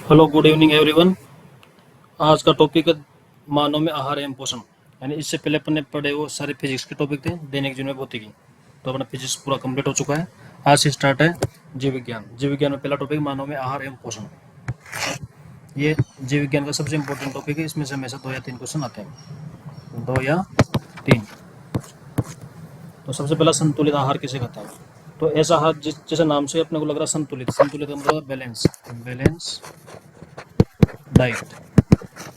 Hello, good evening everyone. आज का topic है मानव में आहार एवं पोषण। यानी इससे पहले अपन ने पढ़े वो सारे फिजिक्स के टॉपिक थे, दैनिक जीवन में भौतिकी। तो अपना फिजिक्स पूरा कंप्लीट हो चुका है। आज से स्टार्ट है जीव विज्ञान। जीव विज्ञान में पहला टॉपिक मानव में आहार एवं पोषण। ये जीव विज्ञान का सबसे इंपॉर्टेंट टॉपिक है। इसमें से हमेशा 2 या 3 क्वेश्चन आते हैं, 2 या 3। तो सबसे पहला संतुलित आहार किसे कहते हैं? तो ऐसा आहार जैसे नाम से अपने को लग रहा है संतुलित। संतुलित का मतलब बैलेंस, बैलेंस डाइट।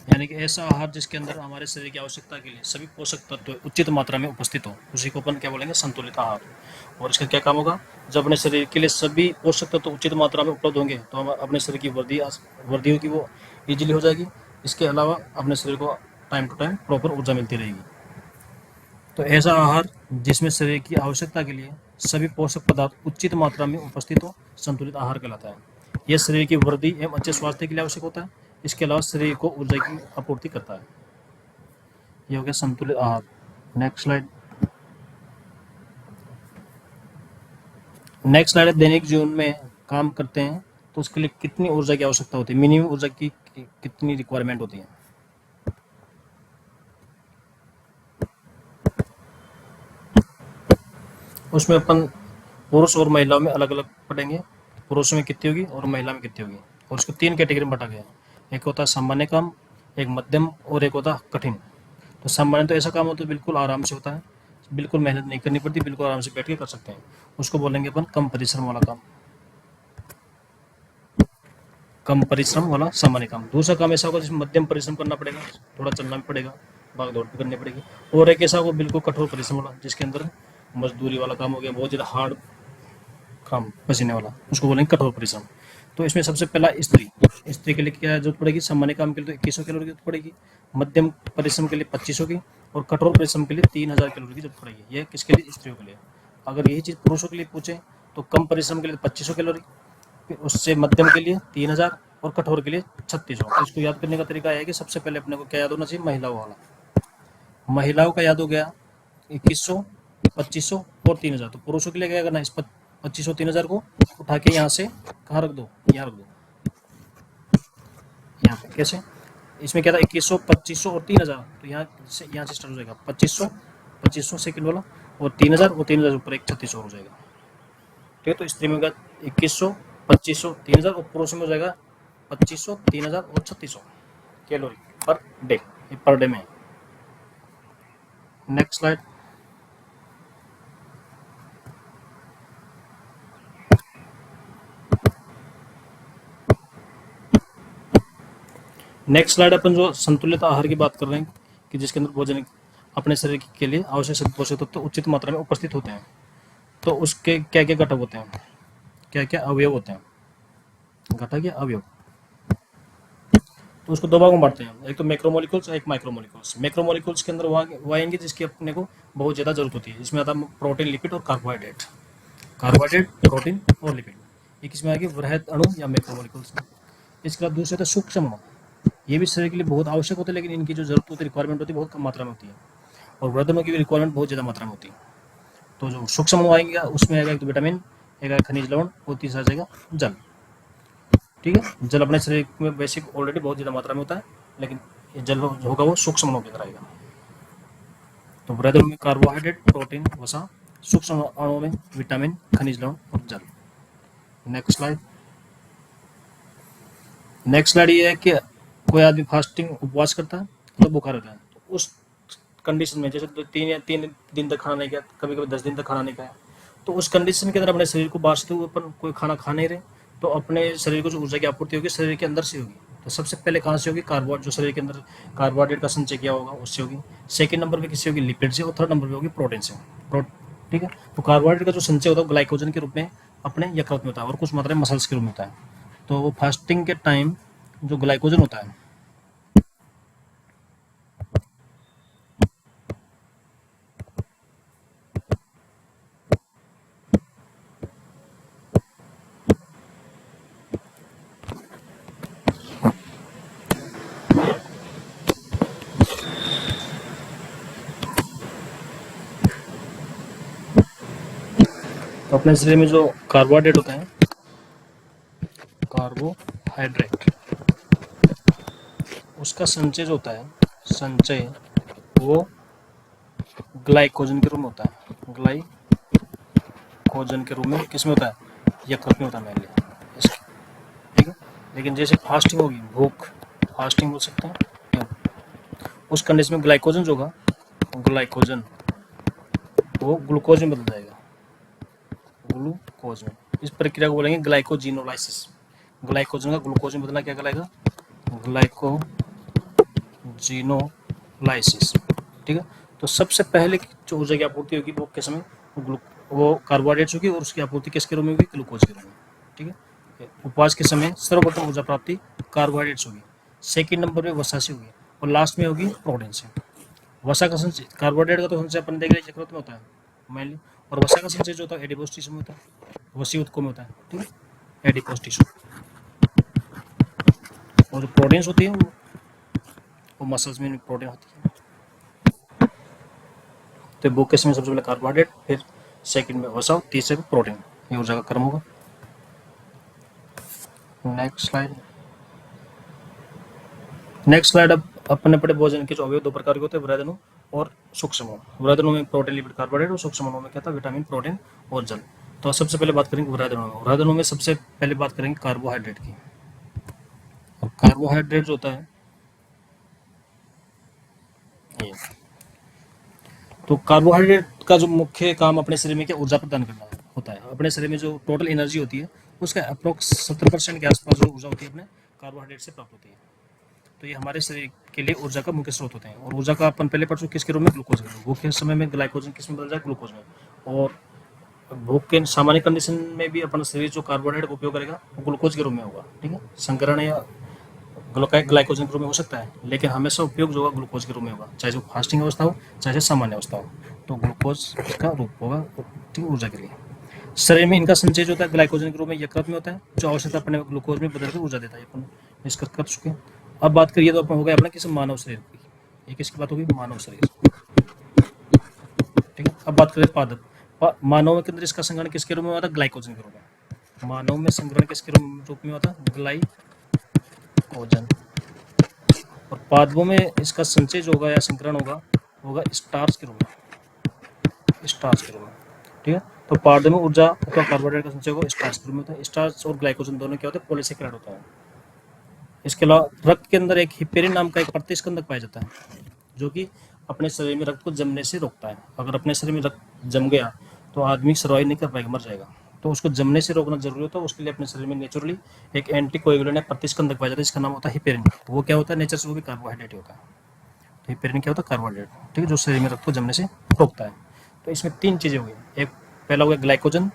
यानी कि ऐसा आहार जिसके अंदर हमारे शरीर की आवश्यकता के लिए सभी पोषक तत्व उचित मात्रा में उपस्थित हो, उसी को अपन क्या बोलेंगे? संतुलित आहार। और इसका क्या काम होगा? जब अपने शरीर के लिए सभी पोषक तत्व उचित मात्रा में उपलब्ध होंगे तो हम अपने शरीर की वृद्धि होगी, वो इजीली हो जाएगी। इसके अलावा अपने शरीर को टाइम टू टाइम प्रॉपर ऊर्जा मिलती रहेगी। तो ऐसा आहार जिसमें शरीर की आवश्यकता के लिए सभी पोषक पदार्थ उचित मात्रा में उपस्थित हो, संतुलित आहार कहलाता है। यह शरीर की वृद्धि एवं अच्छे स्वास्थ्य के लिए आवश्यक होता है। इसके अलावा शरीर को ऊर्जा की आपूर्ति करता है। ये हो गया संतुलित आहार। Next slide. नेक्स्ट स्लाइड है दैनिक जीवन में काम करते हैं तो उसके लिए कितनी ऊर्जा की आवश्यकता होती है, मिनिमम ऊर्जा की कितनी रिक्वायरमेंट होती है। उसमें अपन पुरुष और महिलाओं में अलग अलग पढ़ेंगे। पुरुषों में कितनी होगी और महिला में कितनी होगी। और उसको 3 कैटेगरी में बांटा गया है। एक होता है सामान्य काम, एक मध्यम और एक होता है कठिन। तो सामान्य तो ऐसा काम होता है बिल्कुल आराम से होता है, बिल्कुल मेहनत नहीं करनी पड़ती, बिल्कुल आराम से बैठ के कर सकते हैं। उसको बोलेंगे अपन कम परिश्रम वाला काम, कम परिश्रम वाला सामान्य काम। दूसरा काम ऐसा होगा जिसमें मध्यम परिश्रम करना पड़ेगा, थोड़ा चलना भी पड़ेगा, भाग दौड़ भी करनी पड़ेगी। और एक ऐसा होगा बिल्कुल कठोर परिश्रम वाला, जिसके अंदर मजदूरी वाला काम हो गया, बहुत ज़्यादा हार्ड काम, पसीने वाला, उसको बोलेंगे कठोर परिश्रम। तो इसमें सबसे पहला स्त्री। स्त्री के लिए क्या जरूरत पड़ेगी? सामान्य काम के लिए तो 2100 कैलोरी की जरूरत पड़ेगी, मध्यम परिश्रम के लिए 2500 की, और कठोर परिश्रम के लिए 3000 कैलोरी की जरूरत पड़ेगी। ये किसके लिए? स्त्रियों के लिए। अगर यही चीज़ पुरुषों के लिए पूछे तो कम परिश्रम के लिए 2500 कैलोरी, फिर उससे मध्यम के लिए 3000 और कठोर के लिए 3600। तो इसको याद करने का तरीका है कि सबसे पहले अपने को क्या याद होना चाहिए? महिलाओं वाला। महिलाओं का याद हो गया 2100, 2500 और 3000। तो पुरुषों के लिए क्या करना है? इस 2500 3000 को उठा के यहाँ से कहाँ रख दो? यहाँ रख दो, यहाँ पे। कैसे? इसमें क्या था? 2100, 2500 और 3000। तो यहाँ से स्टार्ट हो जाएगा 2500 सेकंड वाला, और 3000, और 3000 ऊपर एक 3600 हो जाएगा। ठीक है। तो स्त्री में होगा 2100, 2500, 3000, और पुरुष में हो जाएगा 2500, 3000 और 3600 कैलोरी पर डे। ये पर डे में। Next slide. नेक्स्ट स्लाइड अपन जो संतुलित आहार की बात कर रहे हैं कि जिसके अंदर भोजन अपने शरीर के लिए आवश्यक पोषक तत्व उचित मात्रा में उपस्थित होते हैं। तो उसके क्या क्या घटक होते हैं, क्या क्या अवयव होते हैं? घटक या अवयव। तो उसको 2 भागों में बांटते हैं, एक तो मैक्रोमोलिक्यूल्स और एक माइक्रोमोलिक्यूल्स। मैक्रोमोलिक्यूल्स के अंदर वो आएंगे जिसकी अपने को बहुत ज़्यादा जरूरत होती है। इसमें आता है प्रोटीन, लिपिड और कार्बोहाइड्रेट। कार्बोहाइड्रेट, प्रोटीन और लिपिड, ये किसमें आएगी? वृहद अणु या मैक्रोमोलिक्यूल्स में। इसके बाद दूसरे तो सूक्ष्म अणु। ये भी शरीर के लिए बहुत आवश्यक होते हैं, लेकिन इनकी जो जरूरत होती है, रिक्वायरमेंट होती है, बहुत कम मात्रा में होती है। और वृहद अणु की भी रिक्वायरमेंट बहुत ज़्यादा मात्रा में होती है। तो जो सूक्ष्म अणु आएंगे उसमें आएगा एक तो विटामिन, एक आएगा खनिज लवण, और तीसरा जाएगा जल। ठीक है। जल अपने शरीर में बेसिक ऑलरेडी बहुत ज़्यादा मात्रा में होता है, लेकिन ये जल होगा वो सूक्ष्म अणु की तरह आएगा। तो वृहद अणु में कार्बोहाइड्रेट, प्रोटीन, वसा, सूक्ष्म अणुओं में विटामिन, खनिज लवण और जल। Next slide. नेक्स्ट स्लाइड ये है कि कोई आदमी फास्टिंग, उपवास करता है तो बुखार रहता है, तो उस कंडीशन में जैसे 3 दिन तक खाना नहीं खाया, कभी कभी 10 दिन तक खाना नहीं खाया, तो उस कंडीशन के अंदर अपने शरीर को बाँचते हुए अपन कोई खाना खा नहीं रहे, तो अपने शरीर को जो ऊर्जा की आपूर्ति होगी शरीर के अंदर से होगी। तो सबसे पहले कहाँ से होगी? कार्बोहाइड्रेट, जो शरीर के अंदर कार्बोहाइड्रेट का संचय किया होगा उससे होगी। सेकंड नंबर पे किससे होगी? लिपिड से। और थर्ड नंबर पे होगी प्रोटीन से। ठीक है। तो कार्बोहाइड्रेट का जो संचय होता है ग्लाइकोजन के रूप में अपने यकृत में होता है, और कुछ मात्रा में मसल्स के रूप में होता है। तो वो फास्टिंग के टाइम जो ग्लाइकोजन होता है, तो अपने शरीर में जो कार्बोहाइड्रेट होता है, कार्बोहाइड्रेट, उसका संचय जो होता है, संचय वो ग्लाइकोजन के रूप में होता है, ग्लाइकोजन के रूप में किसमें होता है, यकृत में होता है मेनली, ठीक है। लेकिन जैसे फास्टिंग होगी, भूख, फास्टिंग बोल सकते हैं, उस कंडीशन में ग्लाइकोजन जो होगा, ग्लाइकोजन वो ग्लूकोज में बदल जाएगा, ग्लूकोज में। इस प्रक्रिया को बोलेंगे ग्लाइकोजिनोलाइसिस। ग्लाइकोजन का ग्लूकोज में बदलना क्या कहलाएगा, ग्लाइकोजिनोलाइसिस, ठीक है। तो सबसे पहले जो ऊर्जा की आपूर्ति होगी वो किस समय, वो कार्बोहाइड्रेट्स होगी, और उसकी आपूर्ति किसके रूप में होगी, ग्लूकोज के रूप में, ठीक है। उपवास के समय सर्वप्रथम ऊर्जा प्राप्ति कार्बोहाइड्रेट्स होगी, सेकंड नंबर पे वसा से होगी, और लास्ट में होगी प्रोटीन से। वसा का संचय, कार्बोहाइड्रेट का तो संचय अपन देख रहे हैं यकृत में होता है मेनली, और वसा का संचय जो होता है एडिपोज टिश्यू में होता है, वसीय ऊतकों में होता है, ठीक है, एडिपोज टिश्यू। और जो प्रोटीन्स होती है वो मसल्स में प्रोटीन होती है। तो भूख के समय सबसे पहले कार्बोहाइड्रेट, फिर सेकंड में वसा, तीसरे में प्रोटीन, ये ऊर्जा का क्रम होगा। Next slide. अब अपने पड़े भोजन के जो अवयव दो प्रकार के होते हैं, वृद्धनु और सूक्ष्म। वृद्धनु में प्रोटीन, लिपिड, कार्बोहाइड्रेट, और सूक्ष्म में क्या था, विटामिन, प्रोटीन और जल। तो सबसे पहले बात करेंगे वृद्धनु में। वृद्धनु में सबसे पहले बात करेंगे कार्बोहाइड्रेट की। और कार्बोहाइड्रेट जो होता है ये, तो कार्बोहाइड्रेट का जो मुख्य काम अपने शरीर में क्या, ऊर्जा प्रदान करना होता है। अपने शरीर में जो टोटल एनर्जी होती है उसका अप्रोक्स 70% के आसपास जो ऊर्जा होती है अपने कार्बोहाइड्रेट से प्राप्त होती है। तो ये हमारे शरीर के लिए ऊर्जा का मुख्य स्रोत होते हैं। और ऊर्जा का अपन पहले पढ़ चुके किसके रूप में, ग्लूकोज के रूप में। भूख के समय में ग्लाइकोजन किस में बदल जाए, ग्लूकोज में। और भूख के सामान्य कंडीशन में भी अपन शरीर जो कार्बोहाइड्रेट का उपयोग करेगा वो ग्लूकोज के रूप में होगा, ठीक है। संकरण या ग्लाइकोजन के रूप में हो सकता है, लेकिन हमेशा उपयोग जो होगा ग्लूकोज के रूप में होगा, चाहे वो फास्टिंग अवस्था हो चाहे सामान्य अवस्था हो, तो ग्लूकोज का रूप होगा, ठीक है, ऊर्जा के लिए। शरीर में इनका संचय जो होता है ग्लाइकोजन के रूप में यकृत में होता है, जो आवश्यकता अपने ग्लूकोज में बदल कर ऊर्जा देता है, अपन डिस्कस कर चुके हैं। अब बात करिए तो अपन हो गया अपना किस, मानव शरीर की। ये किसकी बात होगी, मानव शरीर, ठीक है। अब बात करें पादप। मानव के अंदर इसका संग्रहण किसके रूप में हुआ था, ग्लाइकोजन के रूप में। मानव में संग्रहण किसके रूप में हुआ था, ग्लाइकोजन। और पादपों में इसका संचय जो होगा या संग्रहण होगा स्टार्च के रूप में, स्टार्च के रूप में, ठीक है। तो पादप में ऊर्जा अथवा कार्बोहाइड्रेट का संचय होगा स्टार्च के रूप में होता है। स्टार्च और ग्लाइकोजन दोनों क्या होते हैं, पॉलीसेकेराइड होता है। इसके अलावा रक्त के अंदर एक हिपेरिन नाम का एक प्रतिस्कंदक पाया जाता है, जो कि अपने शरीर में रक्त को जमने से रोकता है। अगर अपने शरीर में रक्त जम गया तो आदमी सर्वाइव नहीं कर पाएगा, मर जाएगा। तो उसको जमने से रोकना जरूरी होता है। उसके लिए अपने शरीर में नेचुरली एक एंटीकोएगुलेंट या प्रतिस्कंदक पाया जाता है, जिसका नाम होता है हिपेरिन। तो वो क्या होता है, नेचर से वो भी कार्बोहाइड्रेट होता है। तो हिपेरिन क्या होता है, कार्बोहाइड्रेट, ठीक है, जो शरीर में रक्त को जमने से रोकता है। तो इसमें तीन चीजें हो गई, एक पहला हो गया ग्लाइकोजन,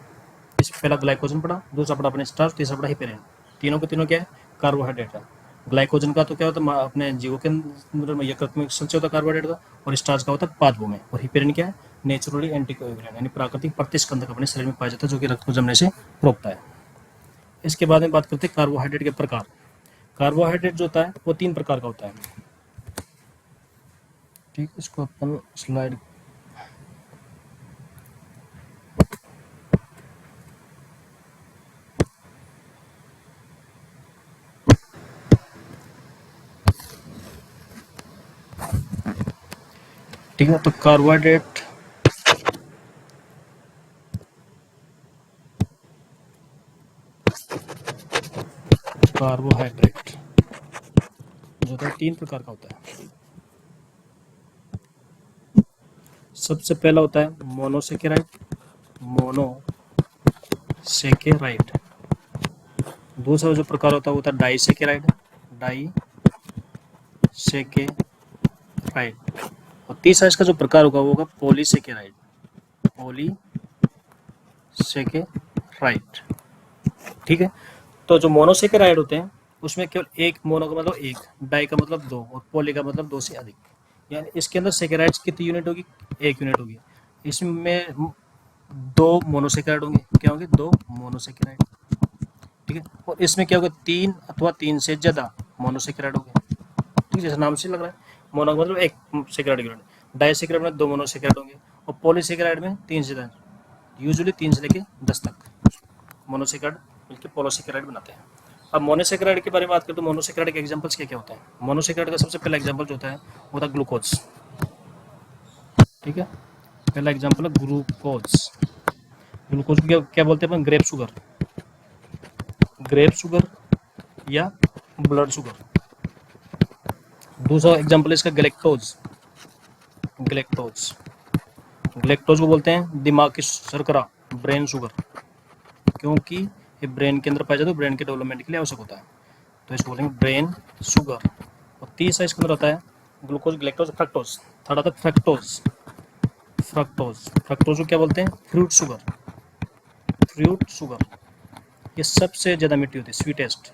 इस पहला ग्लाइकोजन पड़ा, दूसरा पड़ा अपने स्टार्च, तीसरा पड़ा हिपेरिन। तीनों के तीनों क्या है, कार्बोहाइड्रेट है। ग्लाइकोजन का तो क्या होता है, अपने जीवों के अंदर यकृत में संचय होता है कार्बोहाइड्रेट का, और स्टार्च का होता है पादपों में। और हिपेरिन क्या है, नेचुरली एंटीकोएगुलेंट यानी प्राकृतिक प्रतिस्कंदक अपने शरीर में पाया जाता है, जो कि रक्त को जमने से रोकता है। इसके बाद में बात करते हैं कार्बोहाइड्रेट के प्रकार। कार्बोहाइड्रेट जो होता है वो तीन प्रकार का होता है, ठीक। इसको अपन स्लाइड, ठीक है। तो कार्बोहाइड्रेट जो होता है तीन प्रकार का होता है। सबसे पहला होता है मोनोसेकेराइड, मोनोसेकेराइड। दूसरा जो प्रकार होता है वो होता है डाइसेकेराइड, डाइसेकेराइड। और तीसरा इसका जो प्रकार होगा वो होगा पॉलीसेकेराइड, पॉलीसेकेराइड, ठीक है। तो जो मोनोसेकेराइड होते हैं उसमें केवल एक, मोनो का मतलब एक, डाई का मतलब दो, और पॉली का मतलब दो से अधिक। यानी इसके अंदर सेकेराइड्स कितनी यूनिट होगी, एक यूनिट होगी। इसमें दो मोनोसेकेराइड होंगे, क्या होंगे, दो मोनोसेकेराइड, ठीक है। और इसमें क्या होगा, तीन अथवा तीन से ज्यादा मोनोसेकेराइड होंगे, ठीक है, जैसे नाम से लग रहा है। मोनो मतलब एक सेकेराइड यूनिट, डाइसेकेराइड में दो मोनोसेकेराइड होंगे, और पॉलीसेकेराइड में तीन से ज्यादा, यूजुअली 3 से लेके 10 तक मोनोसेकेराइड मिलकर पॉलीसेकेराइड बनाते हैं। अब मोनोसेक्राइड के बारे में बात करें तो मोनोसेक्राइड के एग्जांपल्स क्या क्या होते हैं। मोनोसेक्राइड का सबसे पहला एग्जांपल जो होता है वो होता है ग्लूकोज। ठीक है, पहला एग्जांपल है ग्लूकोज। ग्लूकोज को क्या बोलते हैं अपन, ग्रेप शुगर, ग्रेप शुगर या ब्लड शुगर। दूसरा एग्जांपल है इसका ग्लैक्टोज। ग्लैक्टोज, ग्लैक्टोज को बोलते हैं दिमाग की शर्करा, ब्रेन शुगर, क्योंकि ये ब्रेन के अंदर पाया जाता है, ब्रेन के डेवलपमेंट के लिए आवश्यक होता है, तो इसको बोलेंगे ब्रेन शुगर। और तीसरा इसके अंदर आता है ग्लूकोज, ग्लैक्टोज, फ्रक्टोज। थर्ड आता है फ्रक्टोज। फ्रक्टोज, फ्रक्टोज को क्या बोलते हैं, फ्रूट शुगर, फ्रूट शुगर। ये सबसे ज़्यादा मीठी होती है, स्वीटेस्ट,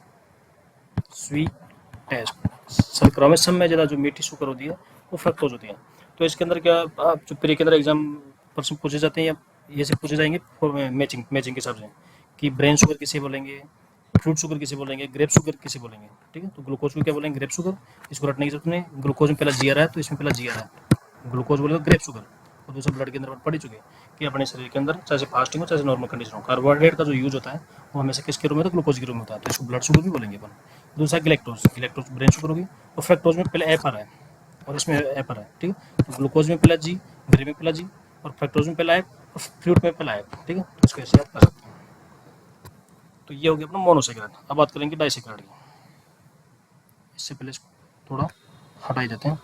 स्वीटेस्ट। शर्करा में सब में ज़्यादा जो मीठी शुगर होती है वो फ्रक्टोज होती है। तो इसके अंदर क्या आप जो प्री के अंदर एग्जाम प्रश्न पूछे जाते हैं या ये से पूछे जाएंगे मैचिंग मैचिंग के हिसाब से कि ब्रेन शुगर किसे बोलेंगे, फ्रूट शुगर किसे बोलेंगे, ग्रेप शुगर किसे बोलेंगे। ठीक है, तो ग्लूकोज को क्या बोलेंगे, ग्रेप शुगर। इसको रटने की जरूरत नहीं, ग्लूकोज में पहला जी आ रहा है तो इसमें पहला जी आ रहा है, ग्लूकोज बोलेगा ग्रेप शुगर। और दूसरा ब्लड के अंदर पढ़ ही चुके कि अपने शरीर के अंदर चाहे फास्टिंग हो चाहे नॉर्मल कंडीशन हो, कार्बोहाइड्रेट का जो यूज होता है वो हमेशा किसके रूप में होता है, ग्लूकोज के रूप में होता है, तो इसको ब्लड शुगर भी बोलेंगे अपन। दूसरा ग्लैक्टोज, ग्लैक्टोज ब्रेन शुगर होगी। और फ्रक्टोज में पहले एफ आ रहा है और इसमें एफ आ रहा है। ठीक है, तो ग्लूकोज में पहला जी, ग्रेप में पहला जी, और फ्रक्टोज में पहला एफ, और फ्रूट में पहला एफ। ठीक है, तो इसको ऐसे याद कर सकते हैं। तो ये हो गया अपना मोनोसेक्राइड। अब बात करेंगे डाइसेक्राइड की। इससे पहले इसको थोड़ा हटा ही देते हैं।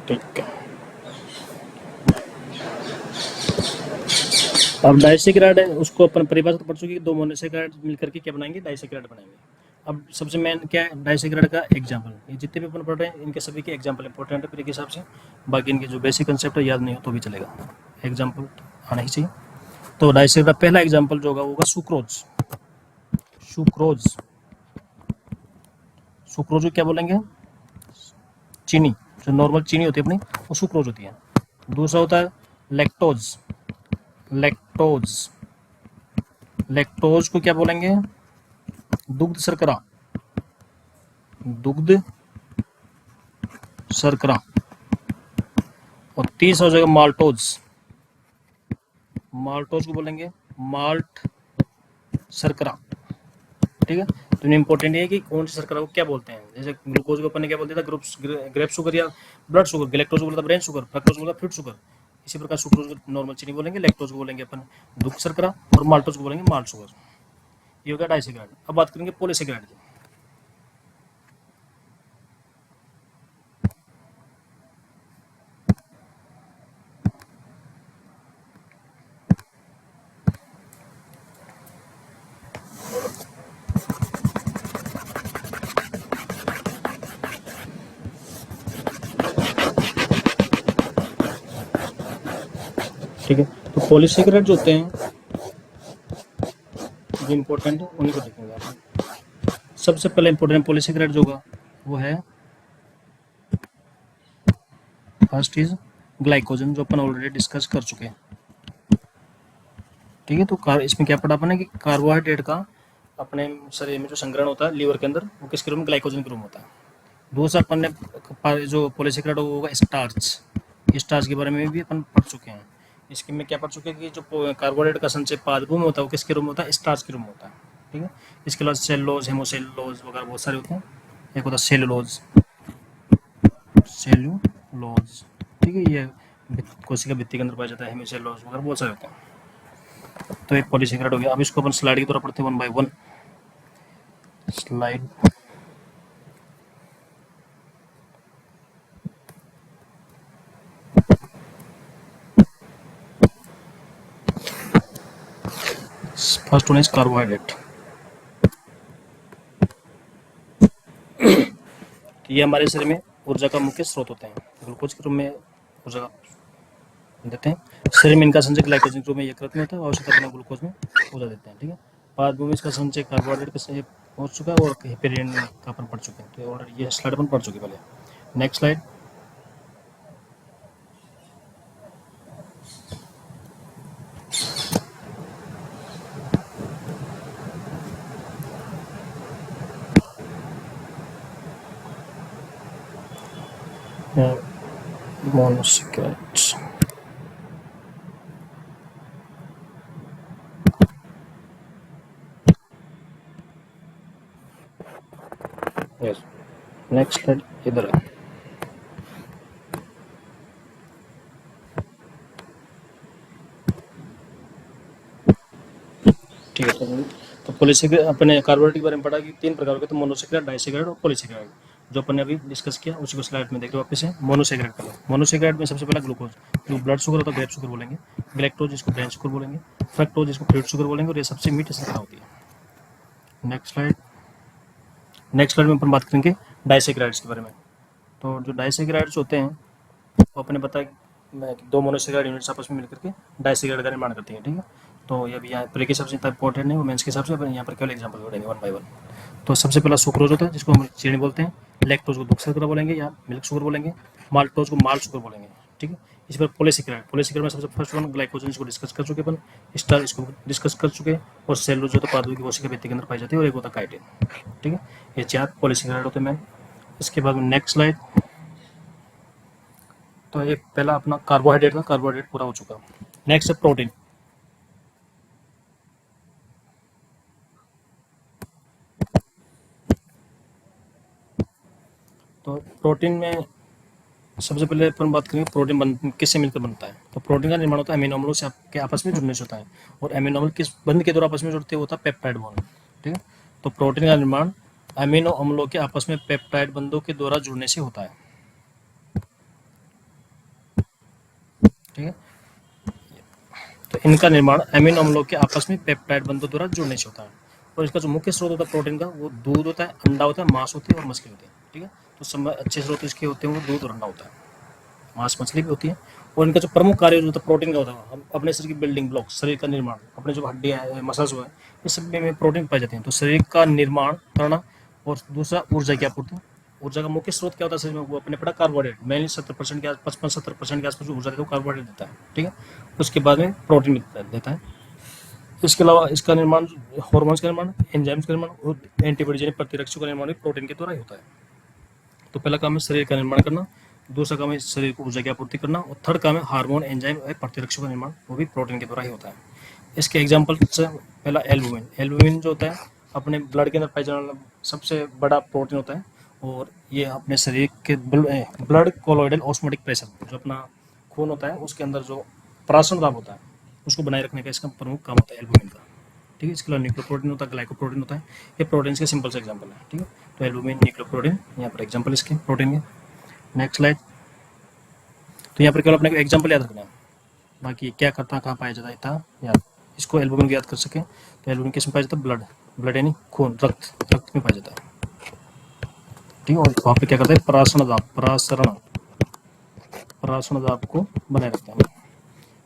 ठीक है, अब डाइसेक्राइड है उसको अपन परिभाषा तो पढ़ चुकी है, दो मोनोसेक्राइड मिलकर के क्या बनाएंगे, डाइसेक्राइड बनाएंगे। अब सबसे मेन क्या है, डाइसेक्राइड का एग्जाम्पल। ये जितने भी अपन पढ़ रहे हैं इनके सभी के एग्जाम्पल इंपॉर्टेंट है मेरे हिसाब से। बाकी इनके जो बेसिक कंसेप्ट है याद नहीं हो तो भी चलेगा, एग्जाम्पल आना ही चाहिए। तो डाइसेक्राइड पहला एग्जाम्पल जो होगा सुक्रोज। सुक्रोज, सुक्रोज को क्या बोलेंगे, चीनी, जो नॉर्मल चीनी होती है अपनी वो सुक्रोज होती है। दूसरा होता है लैक्टोज। लैक्टोज, लैक्टोज को क्या बोलेंगे, दुग्ध शर्करा, दुग्ध शर्करा। और तीसरा हो जाएगा माल्टोज। माल्टोज को बोलेंगे माल्ट शर्करा। ठीक है, तो इम्पोर्टेंट है कि कौन सी शर्करा को क्या बोलते हैं। जैसे ग्लूकोज को अपन ने क्या बोलते था, ग्रेप शुगर या ब्लड शुगर, ग्लैक्टोज को बोलता ब्रेन शुगर, फ्रक्टोज को बोलता फ्रूट शुगर। इसी प्रकार सुक्रोज को नॉर्मल चीनी बोलेंगे, लैक्टोज को बोलेंगे अपन दुग्ध शर्करा, और माल्टोज को बोलेंगे माल्ट शुगर। ये हो गया डाइसेक्राइड। अब बात करेंगे पॉलीसेक्राइड की। ठीक है, तो पॉलीसेक्राइड जो होते हैं जो इम्पोर्टेंट है उन्हीं को देखेंगे आप। सबसे पहले इम्पोर्टेंट पॉलीसेक्राइड जो होगा वो है, फर्स्ट इज ग्लाइकोजन, जो अपन ऑलरेडी डिस्कस कर चुके हैं। ठीक है, तो इसमें क्या पढ़ा अपन है कि कार्बोहाइड्रेट का अपने शरीर में जो संग्रहण होता है लीवर के अंदर वो किसके रूप में, ग्लाइकोजन के रूप में होता है। दूसरा अपन ने जो पॉलीसेक्राइड होगा स्टार्च, स्टार्च के बारे में भी अपन पढ़ चुके हैं। इसके में क्या पढ़ चुके हैं कि जो कार्बोहाइड्रेट का संचय पादप में होता है वो किसके रूप में होता है, स्टार्च के रूप में होता है। ठीक है, इसके अलावा सेलुलोज, हेमोसेलुलोज वगैरह बहुत सारे होते हैं। एक होता है सेलुलोज, सेलुलोज। ठीक है, ये कोशिका भित्ति के अंदर पाया जाता है, हेमोसेलुलोज वगैरह बहुत सारे होते हैं। तो एक पॉलीसेक्राइड हो गया। अब इसको अपन स्लाइड की तरह पढ़ते हैं 1 by 1 slide. First one is carbohydrate. ये हमारे शरीर में ऊर्जा का मुख्य स्रोत होते हैं, ग्लूकोज के रूप में ऊर्जा देते हैं। शरीर में इनका संचय ग्लाइकोजन के रूप में यकृत में होता है, आवश्यकता अपना ग्लूकोज में ऊर्जा देते हैं। ठीक है, बाद में इसका संचय कार्बोहाइड्रेट का संचय हो चुका है और हिपेरियन का अपन पढ़ चुके हैं। तो ऑलरेडी ये स्लाइड अपन पढ़ चुके पहले। Next slide. Monosaccharides. Yes, next slide इधर है। ठीक है, तो पॉलीसेकेराइड अपने कार्बोहाइड्रेट के बारे में पढ़ा कि 3 प्रकार के, तो मोनोसेक्राइड, डाइसेक्राइड और पॉलीसेक्राइड। जो अपन ने अभी डिस्कस किया उसी को स्लाइड में देख लो वापस से। मोनोसेक्राइड पहले, मोनोसेक्राइड में सबसे पहला ग्लूकोज, जो ब्लड शुगर होता है ग्रेप शुगर बोलेंगे, गैलेक्टोज जिसको ब्रेन शुगर बोलेंगे, फ्रक्टोज जिसको फ्रूट शुगर बोलेंगे, और ये सबसे मीठी शर्करा होती है। Next slide. नेक्स्ट स्लाइड में अपन बात करेंगे डाइसेक्राइड्स के बारे में। तो जो डाइसेक्राइड्स होते हैं वो अपने पता है कि 2 मोनोसेक्राइड यूनिट्स आपस में मिलकर के डाइसेक्राइड का निर्माण करती हैं। ठीक है, तो ये अभी यहाँ प्रे के हिसाब से इतना इंपॉर्टेंट नहीं, वो मेंस के हिसाब से अपन यहाँ पर केवल एग्जांपल पढ़ेंगे वन बाय वन। तो सबसे पहला सुक्रोज होता है जिसको हम चीनी बोलते हैं, लैक्टोज को दुग्ध शर्करा बोलेंगे या मिल्क शुगर बोलेंगे, माल्टोज को माल्ट शुगर बोलेंगे। ठीक है, इस पर पॉलीसेक्राइड, पॉलीसेक्राइड में सबसे फर्स्ट वन ग्लाइकोजन, इसको डिस्कस कर चुके अपन, स्टार इसको डिस्कस कर चुके, और सेलुलोज जो तो पादप की कोशिका भित्ति के अंदर पाई जाती है, और एक होता है काइटिन। ठीक है, ये 4 पॉलीसेक्राइड होते हैं मैन। इसके बाद में नेक्स्ट स्लाइड। तो ये पहला अपना कार्बोहाइड्रेट था, कार्बोहाइड्रेट पूरा हो चुका। नेक्स्ट है प्रोटीन। तो प्रोटीन में सबसे पहले अपन बात करेंगे प्रोटीन किससे मिलकर बनता है। तो प्रोटीन का निर्माण होता है अमीनो अम्लों से आपके आपस में जुड़ने से होता है, और अमीनो अम्ल किस बंध के द्वारा आपस में जुड़ते होता है, पेप्टाइड बॉन्ड। ठीक है, तो प्रोटीन का निर्माण अमीनो अम्लों के आपस में पेप्टाइड बंधों के द्वारा जुड़ने से होता है। ठीक है, तो इनका निर्माण अमीनो अम्लों के आपस में पेप्टाइड बंधों द्वारा जुड़ने से होता है। और इसका जो मुख्य स्रोत होता है प्रोटीन का, वो दूध होता है, अंडा होता है, मांस होती है और मछली होती है। ठीक है, तो सब अच्छे स्रोत इसके होते हैं वो दूध और अंडा होता है, मांस मछली भी होती है। और इनका जो प्रमुख कार्य जो होता है प्रोटीन का होता है, हम अपने शरीर की बिल्डिंग ब्लॉक, शरीर का निर्माण, अपने जो हड्डियाँ हैं, मसल्स हुए, ये सब में प्रोटीन पाए जाते हैं। तो शरीर का निर्माण करना, और दूसरा ऊर्जा की आपूर्ति। ऊर्जा का मुख्य स्रोत क्या होता है शरीर में, वो अपने पड़ा कार्बोहाइड्रेट, मेनली 70% के आसपास, 55-70% के आसपास जो ऊर्जा देता है वो कार्बोहाइड्रेट देता है। ठीक है, उसके बाद में प्रोटीन देता है। इसके अलावा इसका निर्माण, हार्मोन्स का निर्माण, एंजाइम्स का निर्माण और एंटीबॉडी यानी प्रतिरक्षकों का निर्माण भी प्रोटीन के द्वारा ही होता है। तो पहला काम है शरीर का निर्माण करना, दूसरा काम है शरीर को ऊर्जा की आपूर्ति करना, और थर्ड काम है हार्मोन, एंजाइम और प्रतिरक्षकों का निर्माण, वो भी प्रोटीन के द्वारा ही होता है। इसके एग्जाम्पल से पहला एल्बुमिन। एल्बुमिन जो होता है अपने ब्लड के अंदर पाई जाने वाला सबसे बड़ा प्रोटीन होता है, और ये अपने शरीर के ब्लड कोलोइडल ऑस्मोटिक प्रेशर, जो अपना खून होता है उसके अंदर जो प्राशन दाब होता है उसको बनाए रखने का इसका प्रमुख काम होता है एल्बुमिन का। ठीक है, इसके अलावा न्यूक्लियोप्रोटीन होता है, ग्लाइकोप्रोटीन होता है, ये प्रोटीन के सिंपल से एग्जाम्पल है। ठीक है, तो एल्बुमिन, न्यूक्लियोप्रोटीन यहाँ पर एग्जाम्पल इसके प्रोटीन के। Next slide. तो यहाँ पर केवल अपने को एग्जाम्पल याद रखना है, बाकी क्या करता, कहाँ पाया जाता है था याद, इसको एल्बुमिन याद कर सके। तो एल्बुमिन किस में पाया जाता है, ब्लड, ब्लड यानी खून, रक्त, रक्त में पाया जाता है। ठीक है, और वहाँ पे क्या करता है, परासरण दाब, परासरण दाब को बनाए रखता है।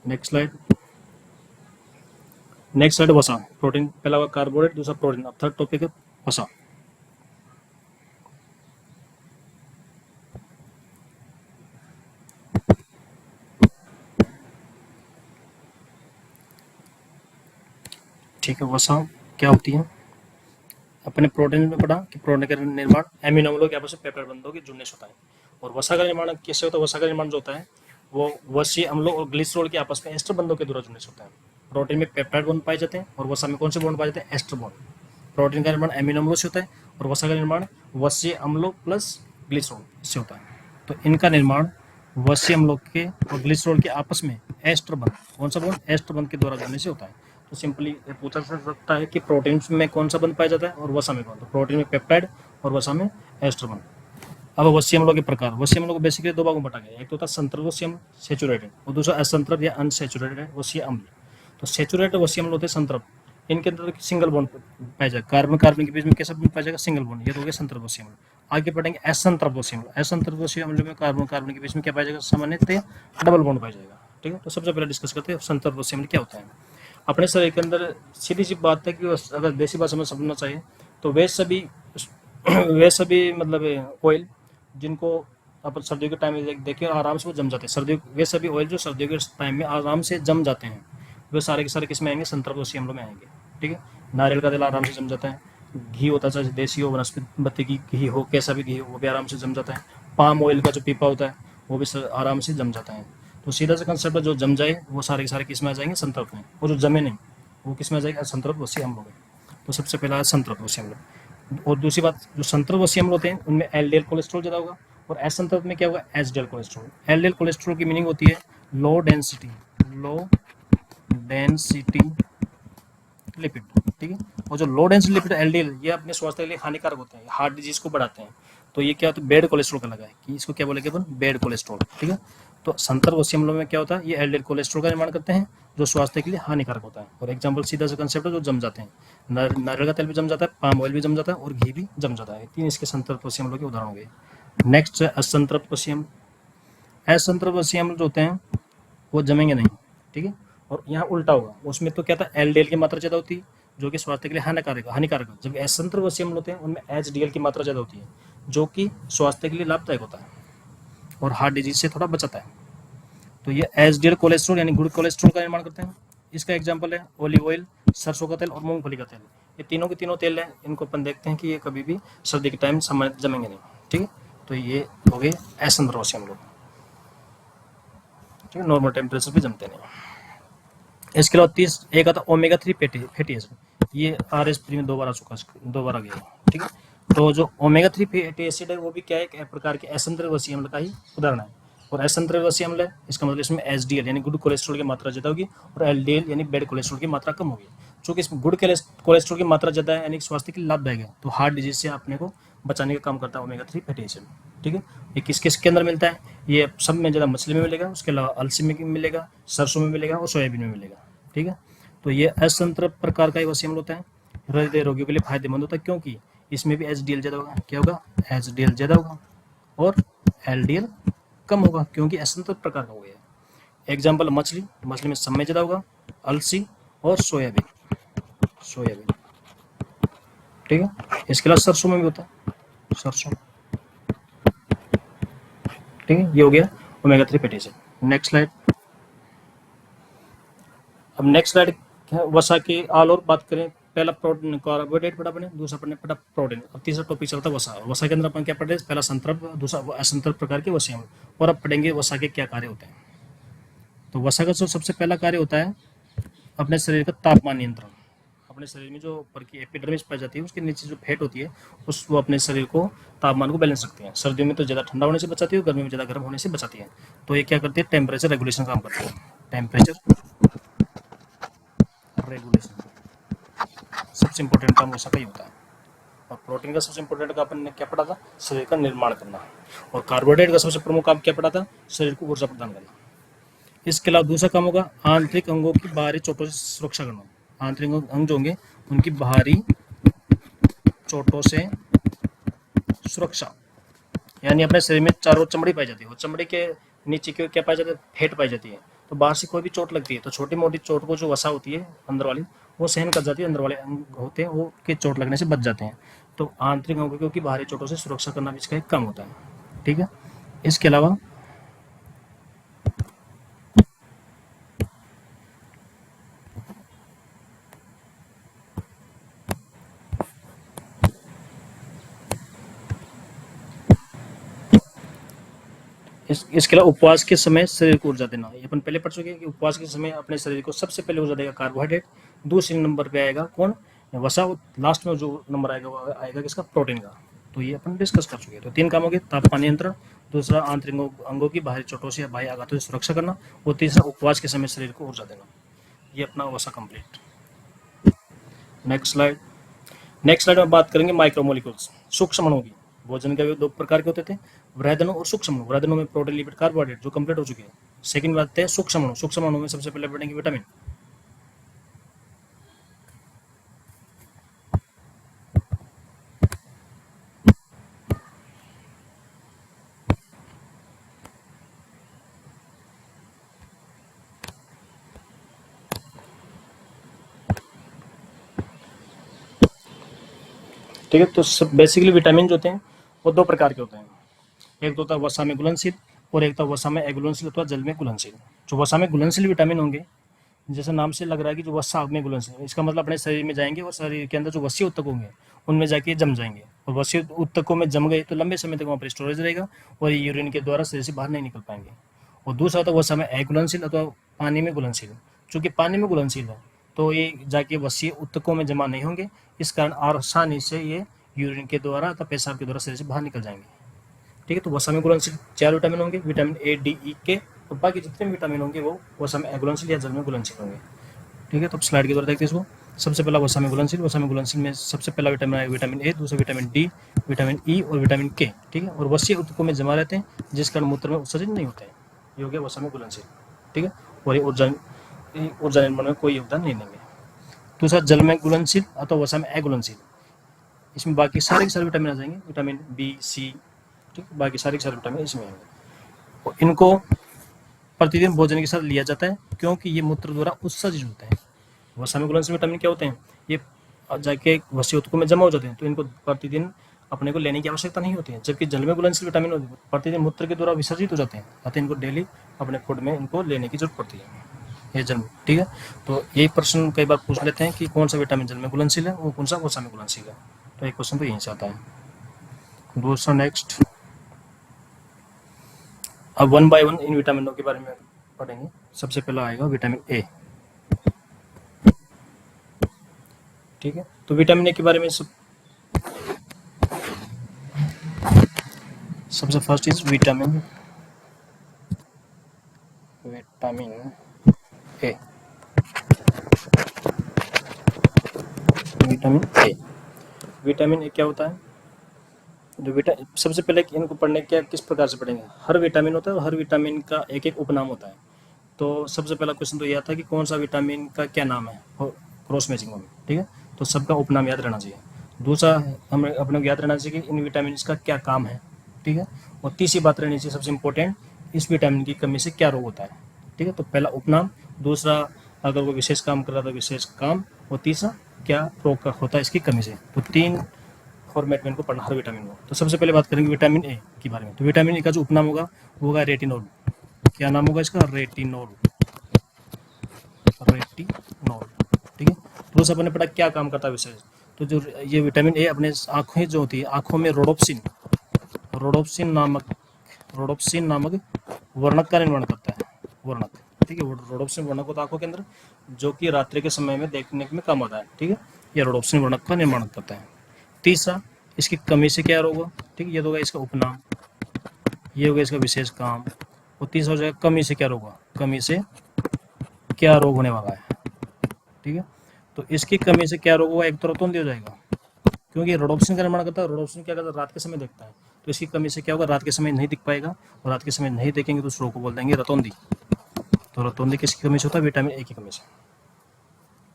Next slide. नेक्स्ट स्लाइड वसा। प्रोटीन पहला हुआ कार्बोहाइड्रेट, दूसरा प्रोटीन। अब थर्ड टॉपिक है वसा। ठीक है, वसा क्या होती है, अपने प्रोटीन में पढ़ा कि प्रोटीन का निर्माण एमिनो अम्लों के आपस में पेप्टाइड बंधों के जुड़ने से होता है। और वसा का निर्माण कैसे होता है, वसा का निर्माण जो होता है वो वसीय अम्लों और ग्लिसरॉल के आपस में एस्टर बंधों के द्वारा जुड़ने से होता है। प्रोटीन में पेप्टाइड बॉन्ड पाए जाते हैं, और वसा में कौन से बॉन्ड पाए जाते हैं, एस्टर बॉन्ड। प्रोटीन का निर्माण एमिनो अम्लों से होता है, और वसा का निर्माण वसीय अम्लों प्लस ग्लिसरॉल से होता है। तो इनका निर्माण वसीय अम्लों के और ग्लिसरॉल के आपस में एस्टर बंध, कौन सा बॉन्ड, एस्टर बंध के द्वारा जुड़ने से होता है। तो सिंपली पूछा जा सकता है कि प्रोटीन में कौन सा बंध पाया जाता है और वसा में कौन। तो प्रोटीन में पेप्टाइड और वसा में एस्टर बंध। अब वसीय अम्लों के प्रकार, वसीय अम्लों को बेसिकली 2 भागों में बांटा गया है, एक तो होता है संतृप्त वसीय अम्ल सेचुरेटेड, और दूसरा असंतृप्त या अनसेचुरेटेड वसीय अम्ल। तो सेचुरेटेड वसीय अम्ल होते हैं संतृप्त, इनके अंदर सिंगल बॉन्ड पाया जाएगा, कार्बन कार्बन के बीच में कैसा बॉन्ड पाया जाएगा, सिंगल बॉन्ड, ये तो हो गया संतृप्त वसीय अम्ल। आगे बढ़ेंगे असंतृप्त वसीय अम्ल। असंतृप्त वसीय अम्ल में कार्बन कार्बन के बीच में क्या पाया जाएगा, सामान्यतः डबल बॉन्ड पाया जाएगा। ठीक है, तो सबसे पहले डिस्कस करते हैं संतृप्त वसीय अम्ल क्या होता है। अपने शरीर के अंदर सीधी सी बात है कि अगर देसी भाषा में समझना चाहिए तो वे सभी वे सभी मतलब ऑयल जिनको अपन सर्दियों के टाइम में देखिए आराम से वो जम जाते हैं, सर्दियों वे सभी ऑयल जो सर्दियों के टाइम में आराम से जम जाते हैं, वे सारे के सारे किस में आएंगे, संतृप्त वसीय अम्लों में आएंगे। ठीक है, नारियल का तेल आराम से जम जाता है, घी होता है चाहे देसी हो, वनस्पति की घी हो, कैसा भी घी हो, वो भी आराम से जम जाता है। पाम ऑयल का जो पीपा होता है वो भी आराम से जम जाता है। तो सीधा सा कंसेप्ट है, जो जम जाए वो सारे के सारे किस में आ जाएंगे, संतृप्त में, और जो जमे नहीं वो किस में आ जाएगा, असंतृप्त वसीय अम्ल होगा। तो सबसे पहला है संतृप्त वसीय अम्ल। और दूसरी बात, जो संतृप्त वसीय अम्ल होते हैं उनमें एलडीएल कोलेस्ट्रॉल ज़्यादा होगा, और असंतृप्त में क्या होगा, एचडीएल कोलेस्ट्रॉल। एलडीएल कोलेस्ट्रॉल की मीनिंग होती है लो डेंसिटी लिपिड, ठीक है। और जो लो डेंसिटी लिपिड एलडीएल, ये अपने स्वास्थ्य के लिए हानिकारक होते हैं, हार्ट डिजीज को बढ़ाते हैं। तो ये क्या होता है, बैड कोलेस्ट्रॉल कहलाता है, कि इसको क्या बोलेंगे अपन, बैड कोलेस्ट्रॉल, ठीक है। तो संतृप्त वसीय अम्लों में क्या होता है, ये एलडीएल कोलेस्ट्रॉल का निर्माण करते हैं जो स्वास्थ्य के लिए हानिकारक होता है। और एग्जाम्पल सीधा सा कंसेप्ट है, जो जम जाते हैं, नारियल का तेल भी जम जाता है, पाम ऑयल भी जम जाता है, और घी भी जम जाता है। तीन इसके संतृप्त वसीय अम्लों के उदाहरण हो गए। नेक्स्ट है असंतृप्त वसीय अम्ल। असंतृप्त वसीय अम्ल जो होते हैं वो जमेंगे नहीं, ठीक है। और यहाँ उल्टा होगा, उसमें तो क्या था, एलडीएल की मात्रा ज़्यादा होती है जो कि स्वास्थ्य के लिए हानिकारक है, जबकि असंतृप्त वसीय अम्ल होते हैं उनमें एचडीएल की मात्रा ज़्यादा होती है जो कि स्वास्थ्य के लिए लाभदायक होता है और हार्ट डिजीज से थोड़ा बचाता है। तो ये एचडीएल कोलेस्ट्रॉल यानी गुड कोलेस्ट्रॉल का निर्माण करते हैं। इसका एग्जाम्पल है ऑलिव ऑयल, सरसों का तेल और मूंगफली का तेल। ये तीनों के तीनों तेल हैं, इनको अपन देखते हैं कि ये कभी भी सर्दी के टाइम सामान्य जमेंगे नहीं, ठीक है। तो ये हो गए असंतृप्त वसीय अम्ल, ठीक है, नॉर्मल टेम्परेचर पे जमते नहीं। इसके अलावा एक आता ओमेगा 3 फैटी एसिड, ये RS3 में 2 बार आ चुका है, 2 बार आ गया, ठीक है। तो जो ओमेगा 3 फैटी एसिड है वो भी क्या है, एक प्रकार के असंतृप्त वसीय अम्ल का ही उदाहरण है। और असंतृप्त वसीय अम्ल है, इसका मतलब इसमें एचडीएल यानी गुड कोलेस्ट्रॉल की मात्रा ज़्यादा होगी और एलडीएल यानी बैड कोलेस्ट्रॉल की मात्रा कम होगी। चूँकि इसमें गुड कोलेस्ट्रॉल की मात्रा ज़्यादा है यानी स्वास्थ्य के लिए लाभदायक है, तो हार्ट डिजीज से अपने को बचाने का काम करता है ओमेगा 3 फैटी एसिड, ठीक है। ये किस किस के अंदर मिलता है, ये सब में ज़्यादा मछली में मिलेगा, उसके अलावा अलसी में मिलेगा, सरसों में मिलेगा और सोयाबीन में मिलेगा, ठीक है। तो ये असंतृप्त प्रकार का वसीय अम्ल होता है, हृदय रोगियों के लिए फायदेमंद होता है क्योंकि इसमें भी एचडीएल ज़्यादा होगा, क्या होगा, एचडीएल ज़्यादा होगा और एलडीएल कम होगा क्योंकि असंतृप्त प्रकार का हो गया। एग्जाम्पल मछली में समय ज़्यादा होगा, अलसी और सोयाबीन, ठीक है। इसके अलावा सरसों में भी होता है, सरसों, ठीक है। ये हो गया omega 3 fatty acid. Next slide. अब नेक्स्ट स्लाइड वसा की आल और बात करें, पहला प्रोटीन कार्बोहाइड्रेट पढ़ा अपने, दूसरा पढ़ने पढ़ा प्रोटीन। अब तीसरा टॉपिक चलता है वसा। वसा के अंदर अपन क्या पढ़े, पहला संतृप्त, दूसरा असंतृप्त प्रकार के वसीय अम्ल, और अब पढ़ेंगे वसा के क्या कार्य होते हैं। तो वसा का जो सबसे पहला कार्य होता है अपने शरीर का तापमान नियंत्रण। अपने शरीर में जो ऊपर की एपिडर्मिस पाई जाती है उसके नीचे जो फैट होती है वो अपने शरीर को तापमान को बैलेंस रखती है। सर्दियों में तो ज़्यादा ठंडा होने से बचाती है, गर्मी में ज़्यादा गर्म होने से बचाती है। तो ये क्या करती है, टेम्परेचर रेगुलेशन काम करती है, टेम्परेचर रेगुलेशन सबसे इंपॉर्टेंट काम वसा का ही होता है। और प्रोटीन का सबसे इंपॉर्टेंट काम अपन ने क्या पढ़ा था, शरीर का निर्माण करना। और कार्बोहाइड्रेट का सबसे प्रमुख काम क्या पढ़ा था, शरीर को ऊर्जा प्रदान करना। इसके अलावा दूसरा काम होगा आंतरिक अंगों की बाहरी चोटों से सुरक्षा करना। आंतरिक अंग जो होंगे उनकी बाहरी चोटों से सुरक्षा, यानी अपने शरीर में चारों चमड़ी पाई जाती है और चमड़ी के नीचे की क्या पाई जाती है, फैट पाई जाती है। तो बाहर से कोई भी चोट लगती है तो छोटी मोटी चोट को जो वसा होती है अंदर वाली वो सहन कर जाती है, अंदर वाले अंग होते हैं वो के चोट लगने से बच जाते हैं। तो आंतरिक अंगों की बाहरी चोटों से सुरक्षा करना भी इसका एक काम होता है, ठीक है। इसके अलावा इसके अलावा उपवास के समय शरीर को ऊर्जा देना, ये अपन पहले पढ़ चुके हैं कि उपवास के समय अपने शरीर को सबसे पहले ऊर्जा देगा कार्बोहाइड्रेट, दूसरे नंबर पे आएगा कौन, वसा, लास्ट में जो नंबर आएगा वो आएगा किसका, प्रोटीन का। तो ये अपन डिस्कस कर चुके हैं। तो 3 काम हो गए, तापमान नियंत्रण, दूसरा आंतरिक अंगों की बाहरी चोटों से या बाह्य आघातों से सुरक्षा करना, और तीसरा उपवास के समय शरीर को ऊर्जा देना। ये अपना वसा कंप्लीट। नेक्स्ट स्लाइड में बात करेंगे माइक्रोमोलिक्यूल्स, सूक्ष्म अणुओं की। भोजन के 2 प्रकार के होते थे, वृहद अणु और सूक्ष्म अणु। वृहद अणु में प्रोटीन, लिपिड, कार्बोहाइड्रेट जो कंप्लीट हो चुके हैं। सेकंड बात है सूक्ष्म अणु। सूक्ष्म अणु में सबसे पहले पढ़ेंगे विटामिन। ठीक है, तो सब बेसिकली विटामिन जो होते हैं वो 2 प्रकार के होते हैं। एक तो होता है वसा में घुलनशील और एक तो वसा में अघुलनशील अथवा जल में घुलनशील। जो वसा में घुलनशील विटामिन होंगे जैसे नाम से लग रहा है कि जो वसा में घुलनशील है, इसका मतलब अपने शरीर में जाएंगे और शरीर के अंदर जो वसीय ऊतक होंगे उनमें जाके जम जाएंगे, और वसीय ऊतकों में जम गए तो लंबे समय तक वहाँ पर स्टोरेज रहेगा और ये यूरिन के द्वारा शरीर से बाहर नहीं निकल पाएंगे। और दूसरा होता है वसा में अघुलनशील अथवा पानी में घुलनशील। चूंकि पानी में घुलनशील है तो ये जाके वसीय ऊतकों में जमा नहीं होंगे, इस कारण आसानी से ये यूरिन के द्वारा अथवा पेशाब के द्वारा शरीर से बाहर निकल जाएंगे। ठीक है, तो वसा में घुलनशील 4 विटामिन होंगे, विटामिन ए, डी, ई, के, और बाकी जितने भी विटामिन होंगे वो वसा में अघुलनशील या जल में घुलनशील होंगे। ठीक है, तो स्लाइड के द्वारा देखते हैं इसको। सबसे पहला वसा में घुलनशील। वसा में घुलनशील में सबसे पहला विटामिन आएगा विटामिन ए, दूसरा विटामिन डी, विटामिन ई और विटामिन के। ठीक है, और वसीय ऊतकों में जमा रहते हैं जिस कारण मूत्र में उत्सर्जित नहीं होते हैं। ये हो गया वसा में घुलनशील। ठीक है, और ये ऊर्जा निर्माण में कोई योगदान नहीं देंगे। दूसरा जल में घुलनशील अथवा वसा में अघुलनशील। इसमें बाकी सारे के सारे विटामिन आ जाएंगे, विटामिन बी, सी, ठीक, बाकी सारे के सारे विटामिन इसमें आएंगे। और इनको प्रतिदिन भोजन के साथ लिया जाता है क्योंकि ये मूत्र द्वारा उत्सर्जित होते हैं। वसा में घुलनशील विटामिन क्या होते हैं, ये जाके वसीय ऊतकों में जमा हो जाते हैं, तो इनको प्रतिदिन अपने को लेने की आवश्यकता नहीं होती है। जबकि जल में घुलनशील विटामिन होते हैं प्रतिदिन मूत्र के द्वारा विसर्जित हो जाते हैं, अतः इनको डेली अपने फूड में इनको लेने की जरूरत पड़ती है ये जल में। ठीक है, तो यही प्रश्न कई बार पूछ लेते हैं कि कौन सा विटामिन जल में घुलनशील है और कौन सा वसा में घुलनशील है, तो एक क्वेश्चन तो यहीं से आता है। दूसरा नेक्स्ट, अब 1 बाय 1 इन विटामिनों के बारे में पढ़ेंगे। सबसे पहला आएगा विटामिन ए। ठीक है, तो विटामिन ए के बारे में सबसे first is vitamin A. Vitamin A क्या होता है, जो सबसे पहले इनको पढ़ने क्या किस प्रकार से पढ़ेंगे। हर विटामिन होता है और हर विटामिन का एक एक उपनाम होता है। तो सबसे पहला क्वेश्चन तो यह था कि कौन सा विटामिन का क्या नाम है क्रॉस मैचिंग में। ठीक है, तो सबका उपनाम याद रहना चाहिए। दूसरा हमें अपने को याद रहना चाहिए कि इन विटामिन का क्या काम है। ठीक है, और तीसरी बात रहनी चाहिए सबसे इम्पोर्टेंट, इस विटामिन की कमी से क्या रोग होता है। ठीक है, तो पहला उपनाम, दूसरा अगर वो विशेष काम कर रहा था विशेष काम, और तीसरा क्या रोग होता है इसकी कमी से। तो 3 फॉर्मेट में इनको पढ़ना हर विटामिन को। तो सबसे पहले बात करेंगे विटामिन ए के बारे में। तो विटामिन ए का जो उपनाम होगा वो होगा रेटिनोल। क्या नाम होगा इसका, रेटिनोल। ठीक है, तो उस अपने पढ़ा क्या काम करता है विशेष। तो जो ये विटामिन ए अपने आंखें जो होती है, आंखों में रोडोप्सिन नामक वर्णक का निर्माण करता है। वर्णक, ठीक है, रोडोप्सिन वर्णक होता है आंखों के अंदर, जो कि रात्रि के समय में देखने में काम आता है। ठीक है, यह रोडोप्सिन वर्णक का निर्माण करता है। तीसरा, इसकी कमी से क्या रोग होगा। ठीक है, ये तो होगा इसका उपनाम, ये होगा इसका विशेष काम, और तीसरा हो जाएगा कमी से क्या रोग होगा, कमी से क्या रोग होने वाला है। ठीक है, तो इसकी कमी से क्या रोग होगा, एक तो रतौंधी हो जाएगा, क्योंकि रोडोप्सिन का निर्माण करता है। रोडोप्सिन क्या करता है, रात के समय देखता है, तो इसकी कमी से क्या होगा, रात के समय नहीं दिख पाएगा, और रात के समय नहीं देखेंगे तो उस रोग को बोल देंगे रतौंधी। तो रतौंधी किसकी कमी से होता है, विटामिन ए की कमी से।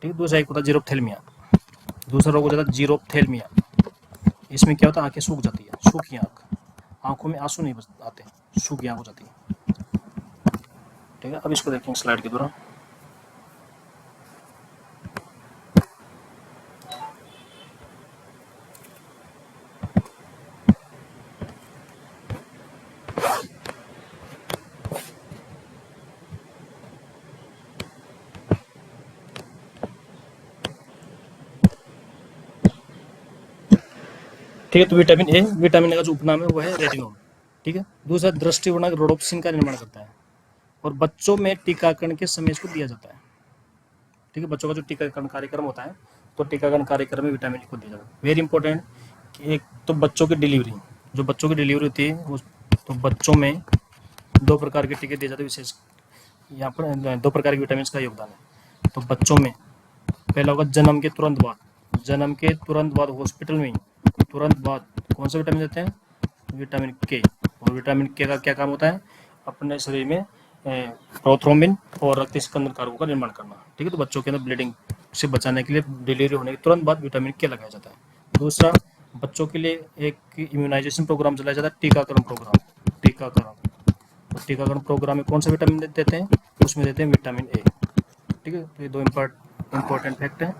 ठीक है, दूसरा एक होता है जीरोप्थेल्मिया। दूसरा रोग हो जाता है जीरोप्थेल्मिया। इसमें क्या होता है, आंखें सूख जाती है, सूखी आंख, आंखों में आंसू नहीं आते, सूखी आंख हो जाती है। ठीक है, अब इसको देखेंगे स्लाइड के द्वारा। ठीक है, तो विटामिन ए का जो उपनाम है वो है रेटिनोल। ठीक है, दूसरा दृष्टि वर्णक रोडोप्सिन का निर्माण करता है, और बच्चों में टीकाकरण के समय इसको दिया जाता है। ठीक है, बच्चों का जो टीकाकरण कार्यक्रम होता है, तो टीकाकरण कार्यक्रम में विटामिन ए को दिया जाता है। वेरी इंपॉर्टेंट कि एक तो बच्चों की डिलीवरी, जो बच्चों की डिलीवरी होती है वो, तो बच्चों में 2 प्रकार के टीके दिए जाते हैं विशेष, यहाँ पर 2 प्रकार के विटामिन का योगदान है। तो बच्चों में पहला होगा जन्म के तुरंत बाद हॉस्पिटल में तुरंत बाद कौन सा विटामिन देते हैं, विटामिन के। और विटामिन के का क्या काम होता है, अपने शरीर में प्रोथ्रोम्बिन और रक्त स्कंदन कारकों का निर्माण करना। ठीक है, तो बच्चों के अंदर ब्लीडिंग से बचाने के लिए डिलीवरी होने के तुरंत बाद विटामिन के लगाया जाता है। दूसरा, बच्चों के लिए एक इम्यूनाइजेशन प्रोग्राम चलाया जाता है, टीकाकरण प्रोग्राम में कौन सा विटामिन देते हैं, उसमें देते हैं विटामिन ए। ठीक है, तो ये 2 इम्पोर्टेंट फैक्ट है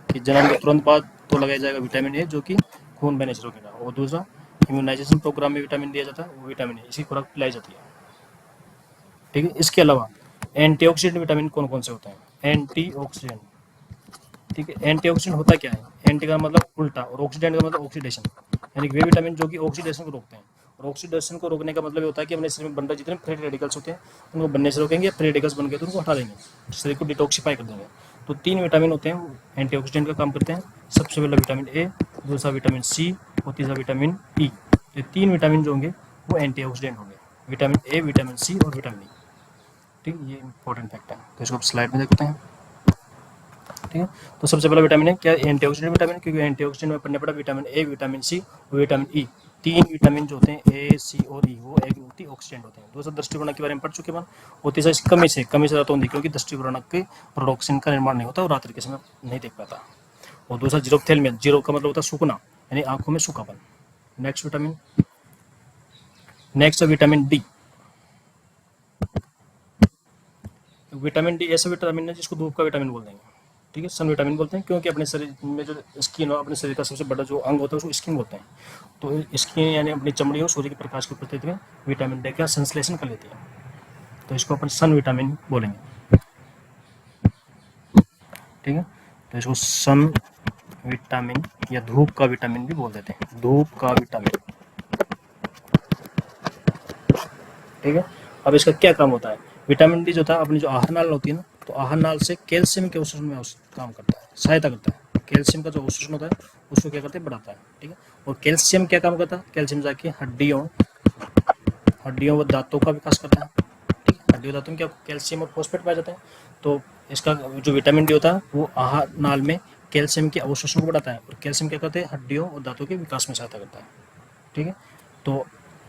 कि जन्म के तुरंत बाद तो लगाया जाएगा विटामिन ए, जो कि खून बहने से रोकेगा, और दूसरा इम्यूनाइजेशन प्रोग्राम में विटामिन दिया जाता है, वो विटामिन ए इसी खुराक पिलाई जाती है। ठीक है, इसके अलावा एंटीऑक्सीडेंट विटामिन कौन कौन से होते हैं, एंटीऑक्सीडेंट। ठीक है, एंटीऑक्सीडेंट होता क्या है? एंटी का मतलब उल्टा और ऑक्सीडेंट का मतलब ऑक्सीडेशन, यानी कि वे विटामिन जो कि ऑक्सीडेशन को रोकते हैं। और ऑक्सीडेशन को रोकने का मतलब ये होता है कि अपने शरीर में बन रहे जितने फ्री रेडिकल्स होते हैं उनको बनने से रोकेंगे, फ्री रेडिकल्स बन गए तो उनको हटा देंगे, शरीर को डिटॉक्सीफाई कर देंगे। तो 3 विटामिन होते हैं एंटीऑक्सीडेंट का काम करते हैं। सबसे पहला विटामिन ए, दूसरा विटामिन सी और तीसरा विटामिन ई। ये 3 विटामिन जो होंगे वो एंटीऑक्सीडेंट होंगे, विटामिन ए, विटामिन सी और विटामिन ई। ठीक, ये इंपॉर्टेंट फैक्ट है, तो इसको आप स्लाइड में देखते हैं। ठीक है, तो सबसे पहला विटामिन है क्या? एंटीऑक्सीडेंट विटामिन, क्योंकि एंटीऑक्सीडेंट में पढ़ने पड़ा विटामिन ए, विटामिन सी और विटामिन ई। 3 विटामिन जो होते हैं ए, सी और ई वो एंटी ऑक्सीडेंट होते हैं। दूसरा दृष्टिवर्णक के बारे में पढ़ चुके हैं और तीसरा इसकी कमी से ज़्यादा होती है, क्योंकि दृष्टिवर्णक के प्रोडक्शन का निर्माण नहीं होता और रात्रि के समय नहीं देख पाता। और दूसरा जीरोफ्थेल्मिया, जीरो का मतलब होता है सूखना, यानी आंखों में सूखापन। Next vitamin D. Vitamin D ऐसा विटामिन है जिसको धूप का विटामिन बोल देंगे। ठीक है, सन विटामिन बोलते हैं, क्योंकि अपने शरीर में जो स्किन हो, अपने शरीर का सबसे बड़ा जो अंग होता है उसको स्किन बोलते हैं। तो स्किन यानी अपनी चमड़ी हो सूर्य के प्रकाश की उपस्थिति में विटामिन डी का संश्लेषण कर लेती है, तो इसको अपन सन विटामिन बोलेंगे। ठीक है, तो इसको सन विटामिन या धूप का विटामिन भी बोल देते हैं, धूप का विटामिन। ठीक है, अब इसका क्या काम होता है? विटामिन डी जो था अपनी जो आहार नाल होती है ना, तो आहार नाल से कैल्शियम के अवशोषण में काम करता है, सहायता करता है। कैल्शियम का जो अवशोषण होता है उसको क्या करते हैं? बढ़ाता है। ठीक है, और कैल्शियम क्या काम करता है? कैल्शियम जाके हड्डियों व दांतों का विकास करता है। ठीक है, हड्डियों दांतों में क्या कैल्शियम और फॉस्फेट पाए जाते हैं। तो इसका जो विटामिन डी होता है वो आहार नाल में कैल्शियम के अवशोषण को बढ़ाता है, और कैल्शियम क्या करते हैं? हड्डियों और दांतों के विकास में सहायता करता है। ठीक है, तो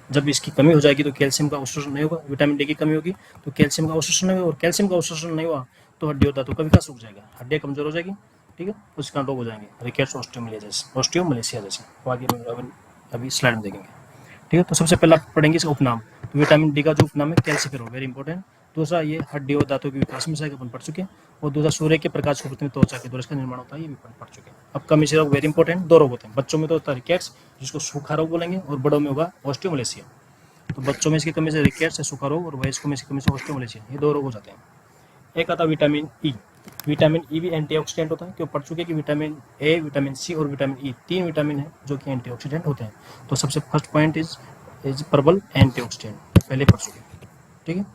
जब इसकी कमी हो जाएगी तो कैल्शियम का अवशोषण नहीं होगा, विटामिन डी की कमी होगी तो कैल्शियम का अवशोषण नहीं होगा, और कैल्शियम का अवशोषण नहीं हुआ तो हड्डियों दांतों का विकास रुक जाएगा, हड्डियाँ कमजोर हो जाएगी। ठीक है, उसके कारण रोग हो जाएंगे, रिकेट्स, ऑस्टियोमलेशिया जैसे। तो आगे अभी स्लाइड में देखेंगे। ठीक है, तो सबसे पहला पढ़ेंगे इसका उपनाम। तो विटामिन डी का जो उपनाम है कैल्सिफेरॉल, वेरी इंपॉर्टेंट। दूसरा ये हड्डियों और दांतों के विकास में सहायक, अपन पढ़ चुके हैं। और दूसरा सूर्य के प्रकाश को पृथ्वी त्वचा के द्वारा इसका निर्माण होता है, ये भी पढ़ चुके हैं। अब कमी से रोग, वेरी इंपॉर्टेंट। 2 रोग होते हैं बच्चों में, तो होता है रिकेट्स जिसको सूखा रोग बोलेंगे, और बड़ों में होगा ऑस्टियोमलेशिया। तो बच्चों में इसकी कमी से रिकेट्स या सूखा रोग, और वयस्कों में इसकी कमी से ऑस्टियोमलेशिया, ये 2 रोग हो जाते हैं। एक आता विटामिन ई। विटामिन ई भी एंटीऑक्सीडेंट होता है, क्यों पढ़ चुके कि विटामिन ए, विटामिन सी और विटामिन ई 3 विटामिन है जो कि एंटीऑक्सीडेंट होते हैं। तो सबसे फर्स्ट पॉइंट इज प्रबल एंटीऑक्सीडेंट, पहले पढ़ चुके। ठीक है,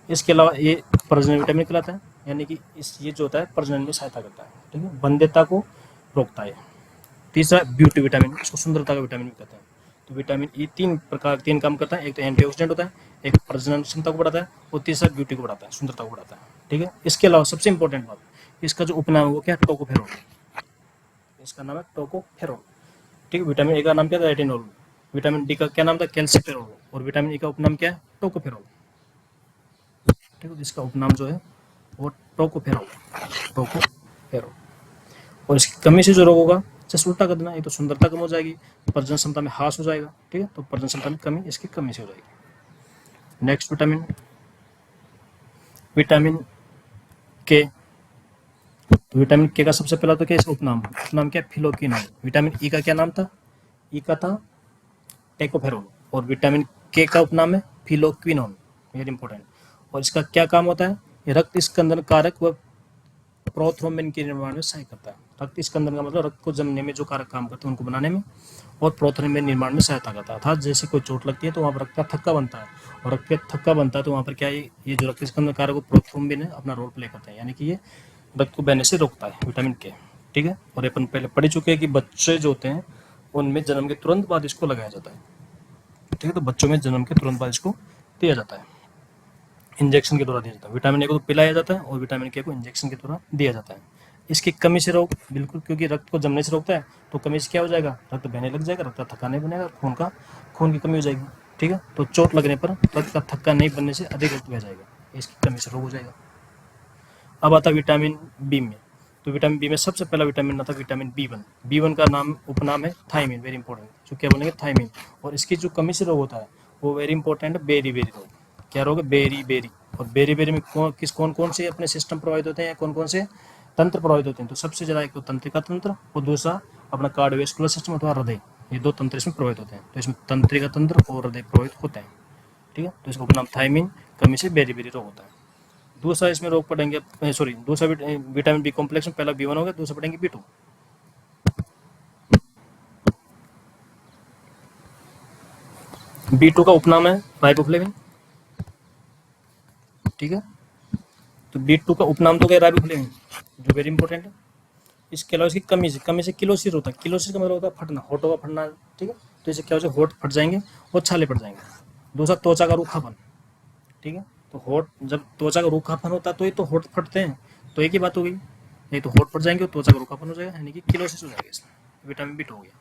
इसके अलावा ये प्रजनन विटामिन कहलाता है, यानी कि ये जो होता है प्रजनन में सहायता करता है। ठीक है, बंध्यता को रोकता है। तीसरा ब्यूटी विटामिन, इसको सुंदरता का विटामिन भी कहते हैं। तो विटामिन ई 3 काम करता है, एक तो एंटीऑक्सीडेंट होता है, एक प्रजनन क्षमता को बढ़ाता है, और तीसरा ब्यूटी को बढ़ाता है, सुंदरता को बढ़ाता है। ठीक है, इसके अलावा सबसे इंपॉर्टेंट बात, इसका जो उपनाम है वो क्या है? टोकोफेरोल। इसका नाम है टोकोफेरोल। ठीक है, विटामिन ए का नाम क्या था? रेटिनोल। विटामिन डी का क्या नाम था? कैल्सिफेरोल। और विटामिन ई का उपनाम क्या है? टोकोफेरोल। ठीक है, इसका उपनाम जो है वो टोकोफेरोल, टोकोफेरोल। और इसकी कमी से जो रोग होगा, जैसे उल्टा कर देना, ये तो सुंदरता कम हो जाएगी, प्रजनन क्षमता में ह्रास हो जाएगा। ठीक है, तो प्रजनन क्षमता में कमी इसकी कमी से हो जाएगी। नेक्स्ट विटामिन, विटामिन के। तो विटामिन के का सबसे पहला तो क्या इसका उपनाम क्या? फिलोक्विनोन। विटामिन ई का क्या नाम था? ई का था टेकोफेरोल, और विटामिन के का उपनाम है फिलोक्विनोन, वेरी इंपॉर्टेंट। और इसका क्या काम होता है? ये रक्त स्कंदन कारक व प्रोथ्रोम्बिन के निर्माण में सहायता करता है। रक्त स्कंदन का मतलब रक्त को जमने में जो कारक काम करते हैं उनको बनाने में, और प्रोथ्रोम्बिन निर्माण में सहायता करता है। अर्थात जैसे कोई चोट लगती है तो वहाँ पर रक्त का थक्का बनता है, और रक्त का थक्का बनता है तो वहाँ पर क्या है, ये जो रक्त स्कंदन कारक वो प्रोथ्रोम्बिन है अपना रोल प्ले करता है, यानी कि ये रक्त को बहने से रोकता है, विटामिन के। ठीक है, और अपन पहले पढ़ चुके हैं कि बच्चे जो होते हैं उनमें जन्म के तुरंत बाद इसको लगाया जाता है। ठीक है, तो बच्चों में जन्म के तुरंत बाद इसको दिया जाता है, इंजेक्शन के द्वारा दिया जाता है। विटामिन ए को तो पिलाया जाता है, और विटामिन के को इंजेक्शन के द्वारा दिया जाता है। इसकी कमी से रोग, बिल्कुल, क्योंकि रक्त को जमने से रोकता है, तो कमी से क्या हो जाएगा? रक्त बहने लग जाएगा, रक्त का थक्का नहीं बनेगा, खून की कमी हो जाएगी। ठीक है, तो चोट लगने पर रक्त का थक्का नहीं बनने से अधिक रक्त बह जाएगा, इसकी कमी से रोग हो जाएगा। अब आता विटामिन बी में। तो विटामिन बी में सबसे पहला विटामिन आता है विटामिन बी1। बी1 का नाम उपनाम है थायमिन, वेरी इंपॉर्टेंट। जो क्या बोलेंगे? थायमिन। और इसकी जो कमी से रोग होता है वो वेरी इंपॉर्टेंट है, बेरी बेरी रोग। क्या रोग है? Beriberi. और बेरी बेरी में कौन कौन से अपने सिस्टम प्रभावित होते हैं, कौन कौन से तंत्र प्रभावित होते हैं? तो सबसे ज्यादा एक तो तंत्रिका तंत्र, और दूसरा अपना कार्डियोवैस्कुलर सिस्टम अथवा हृदय, ये 2 तंत्र इसमें प्रभावित होते हैं। तो इसमें तंत्रिका तंत्र और हृदय प्रभावित होते हैं। ठीक है, तो इसका उपनाम थायमिन, कमी से बेरी बेरी रोग होता है। दूसरा इसमें रोग पड़ेंगे, सॉरी दूसरा विटामिन बी कॉम्प्लेक्स में पहला B1 हो गया, दूसरा पड़ेंगे B2। B2 का उपनाम है राइबोफ्लेविन, ठीक है। तो B2 का उपनाम तो क्या राइबोफ्लेविन, जो वेरी इंपॉर्टेंट है। इसके अलावा इसकी कमी से किलोसिस होता है। किलोसिस का मतलब होता है फटना, होठों का फटना, ठीक है। तो इससे क्या हो जाए, होठ फट जाएंगे और छाले पड़ जाएंगे। दूसरा त्वचा का रूखापन, ठीक है। तो होठ, जब त्वचा का रूखापन होता है तो ये तो होठ फटते हैं, तो एक ही बात हो गई, नहीं तो होठ फट जाएंगे और त्वचा का रूखापन हो जाएगा, यानी कि किलोसिस हो जाएगा। इसमें विटामिन B2 हो गया।